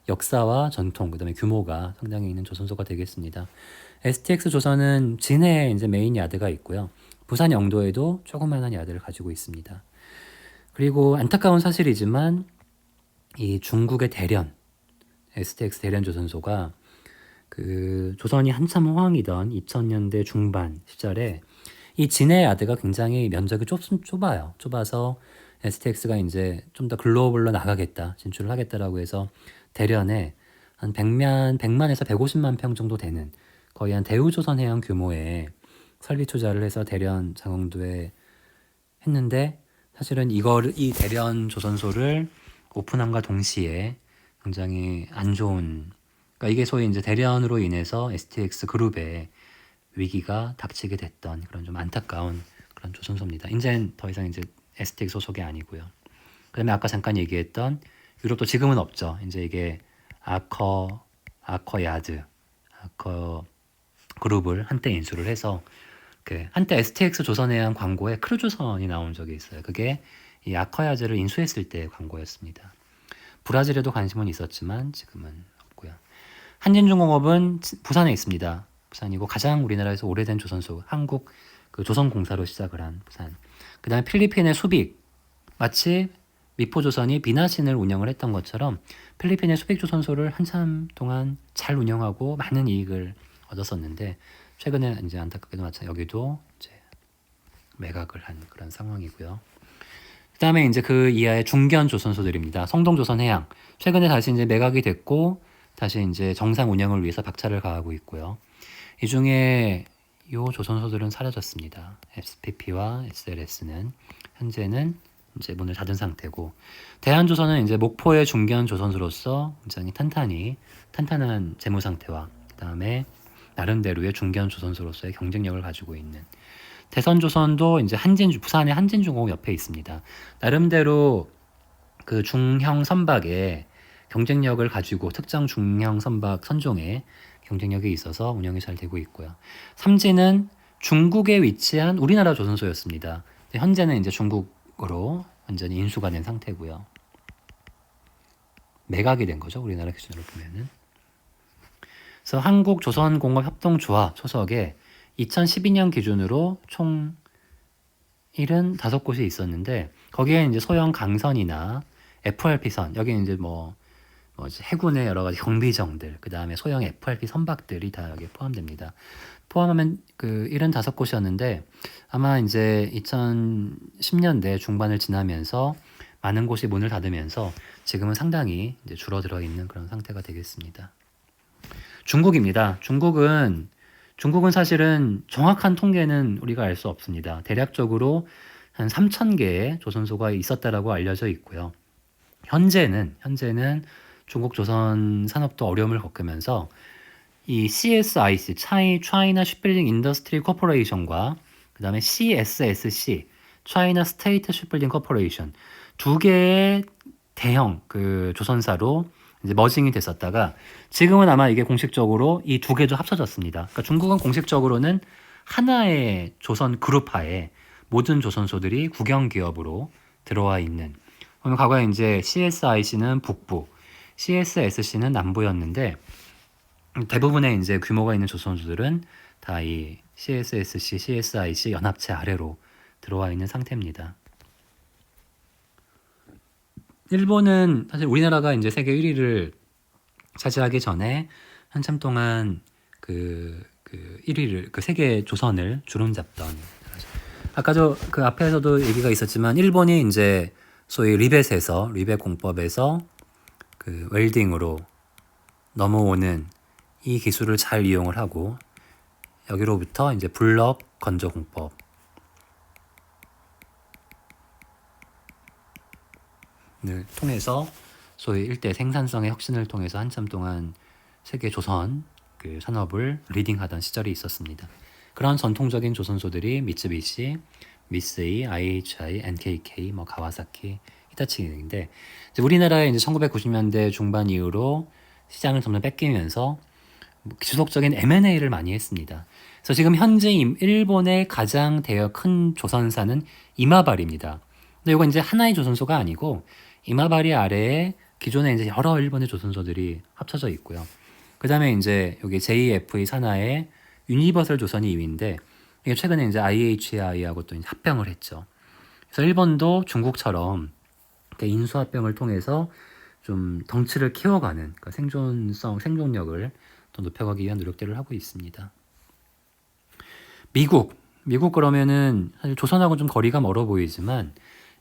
Speaker 1: 역사와 전통 그다음에 규모가 상당히 있는 조선소가 되겠습니다. STX 조선은 진해에 이제 메인 야드가 있고요. 부산 영도에도 조그마한 야드를 가지고 있습니다. 그리고 안타까운 사실이지만 이 중국의 대련 STX 대련 조선소가 그 조선이 한참 호황이던 2000년대 중반 시절에 이 진해 야드가 굉장히 면적이 좁아요. 좁아서 STX가 이제 좀 더 글로벌로 나가겠다, 진출을 하겠다라고 해서 대련에 한 100만에서 150만 평 정도 되는 거의 한 대우조선해양 규모의 설비 투자를 해서 대련 장흥도에 했는데 사실은 이 대련 조선소를 오픈함과 동시에 굉장히 안 좋은 그러니까 이게 소위 이제 대련으로 인해서 STX 그룹의 위기가 닥치게 됐던 그런 좀 안타까운 그런 조선소입니다. 이제는 더 이상 이제 STX 소속이 아니고요. 그다음에 아까 잠깐 얘기했던 유럽도 지금은 없죠. 이제 이게 아커 그룹을 한때 인수를 해서 그 한때 STX 조선해양 광고에 크루조선이 나온 적이 있어요. 그게 이 아커야즈를 인수했을 때 광고였습니다. 브라질에도 관심은 있었지만 지금은 없고요. 한진중공업은 부산에 있습니다. 부산이고 가장 우리나라에서 오래된 조선소 한국 그 조선공사로 시작을 한 부산. 그다음에 필리핀의 수빅 마치 미포조선이 비나신을 운영을 했던 것처럼 필리핀의 수빅조선소를 한참 동안 잘 운영하고 많은 이익을 얻었었는데 최근에 이제 안타깝게도 여기도 이제 매각을 한 그런 상황이고요. 그다음에 이제 그 이하의 중견 조선소들입니다. 성동조선해양 최근에 다시 이제 매각이 됐고 다시 이제 정상 운영을 위해서 박차를 가하고 있고요. 이 중에 요 조선소들은 사라졌습니다. SPP와 SLS는 현재는 이제 문을 닫은 상태고 대한조선은 이제 목포의 중견 조선소로서 굉장히 탄탄한 재무 상태와 그다음에 나름대로의 중견 조선소로서의 경쟁력을 가지고 있는 대선조선도 이제 부산의 한진중공업 옆에 있습니다. 나름대로 그 중형 선박에 경쟁력을 가지고 특정 중형 선박 선종에 경쟁력이 있어서 운영이 잘 되고 있고요. 삼지는 중국에 위치한 우리나라 조선소였습니다. 현재는 이제 중국으로 완전히 인수가 된 상태고요. 매각이 된 거죠. 우리나라 기준으로 보면은. 그래서 한국조선공업협동조합 소속에 2012년 기준으로 총 75곳이 있었는데 거기에 이제 소형 강선이나 FRP선 여기 이제 해군의 여러 가지 경비정들 그 다음에 소형 FRP 선박들이 다 여기에 포함됩니다. 포함하면 그 75곳이었는데 아마 이제 2010년대 중반을 지나면서 많은 곳이 문을 닫으면서 지금은 상당히 이제 줄어들어 있는 그런 상태가 되겠습니다. 중국입니다. 중국은 사실은 정확한 통계는 우리가 알 수 없습니다. 대략적으로 한 3,000개의 조선소가 있었다라고 알려져 있고요. 현재는 중국 조선 산업도 어려움을 겪으면서 이 CSIC, China Shipbuilding Industry Corporation과 그 다음에 CSSC, China State Shipbuilding Corporation 두 개의 대형 그 조선사로 이제 머징이 됐었다가 지금은 아마 이게 공식적으로 이 두 개도 합쳐졌습니다. 그러니까 중국은 공식적으로는 하나의 조선 그룹하에 모든 조선소들이 국영 기업으로 들어와 있는. 그러면 과거에 이제 CSIC는 북부, CSSC는 남부였는데 대부분의 이제 규모가 있는 조선소들은 다 이 CSSC, CSIC 연합체 아래로 들어와 있는 상태입니다. 일본은 사실 우리나라가 이제 세계 1위를 차지하기 전에 한참 동안 그 1위를 그 세계 조선을 주름잡던 아까 그 앞에서도 얘기가 있었지만 일본이 이제 소위 리벳 공법에서 그 웰딩으로 넘어오는 이 기술을 잘 이용을 하고 여기로부터 이제 블럭 건조 공법을 통해서 소위 일대 생산성의 혁신을 통해서 한참 동안 세계 조선 그 산업을 리딩하던 시절이 있었습니다. 그런 전통적인 조선소들이 미쓰비시, 미쓰이, IHI, NKK, 뭐 가와사키, 히타치인데 우리나라에 이제 1990년대 중반 이후로 시장을 점점 뺏기면서 지속적인 M&A를 많이 했습니다. 그래서 지금 현재 일본의 가장 큰 조선사는 이마바리입니다. 근데 이건 이제 하나의 조선소가 아니고 이마바리 아래에 기존에 이제 여러 일본의 조선소들이 합쳐져 있고요. 그 다음에 이제 여기 JFE 산하에 유니버설 조선이 2위인데 이게 최근에 이제 IHI하고 또 이제 합병을 했죠. 그래서 일본도 중국처럼 인수합병을 통해서 좀 덩치를 키워가는 그러니까 생존력을 더 높여가기 위한 노력들을 하고 있습니다. 미국 그러면은 사실 조선하고 좀 거리가 멀어 보이지만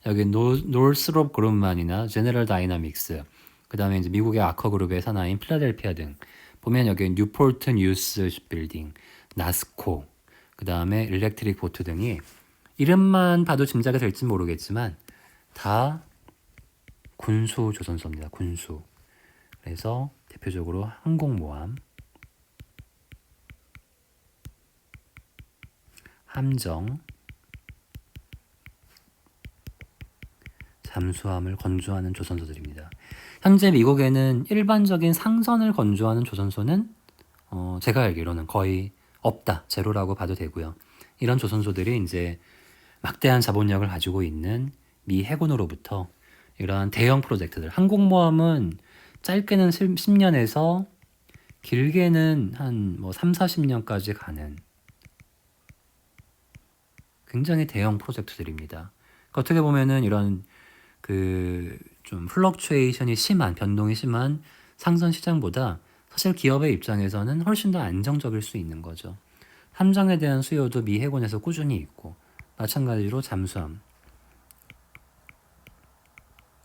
Speaker 1: 여기 노스롭 그룹만이나 제너럴 다이나믹스 그 다음에 이제 미국의 아커 그룹의 산하인 필라델피아 등 보면 여기 뉴포트 뉴스 쉿빌딩, 나스코 그 다음에 일렉트릭 보트 등이 이름만 봐도 짐작이 될지 모르겠지만 다 군수 조선소입니다. 군수. 그래서 대표적으로 항공모함, 함정, 잠수함을 건조하는 조선소들입니다. 현재 미국에는 일반적인 상선을 건조하는 조선소는 제가 알기로는 거의 없다, 제로라고 봐도 되고요. 이런 조선소들이 이제 막대한 자본력을 가지고 있는 미 해군으로부터 이러한 대형 프로젝트들, 항공모함은 짧게는 10년에서 길게는 한 뭐 3, 40년까지 가는 굉장히 대형 프로젝트들입니다. 그러니까 어떻게 보면은 이런 그 좀 플럭추에이션이 심한, 변동이 심한 상선 시장보다 사실 기업의 입장에서는 훨씬 더 안정적일 수 있는 거죠. 함정에 대한 수요도 미 해군에서 꾸준히 있고 마찬가지로 잠수함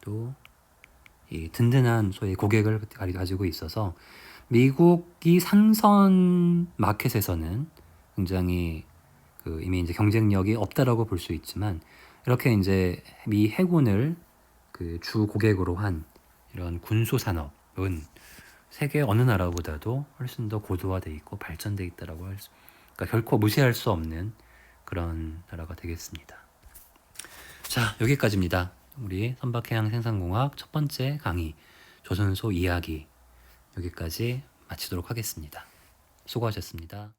Speaker 1: 또 이 든든한 소위 고객을 가지고 있어서 미국이 상선 마켓에서는 굉장히 이미 이제 경쟁력이 없다라고 볼 수 있지만 이렇게 이제 미 해군을 그 주 고객으로 한 이런 군수 산업은 세계 어느 나라보다도 훨씬 더 고도화돼 있고 발전돼 있다라고 그러니까 결코 무시할 수 없는 그런 나라가 되겠습니다. 자, 여기까지입니다. 우리 선박해양 생산공학 첫 번째 강의 조선소 이야기 여기까지 마치도록 하겠습니다. 수고하셨습니다.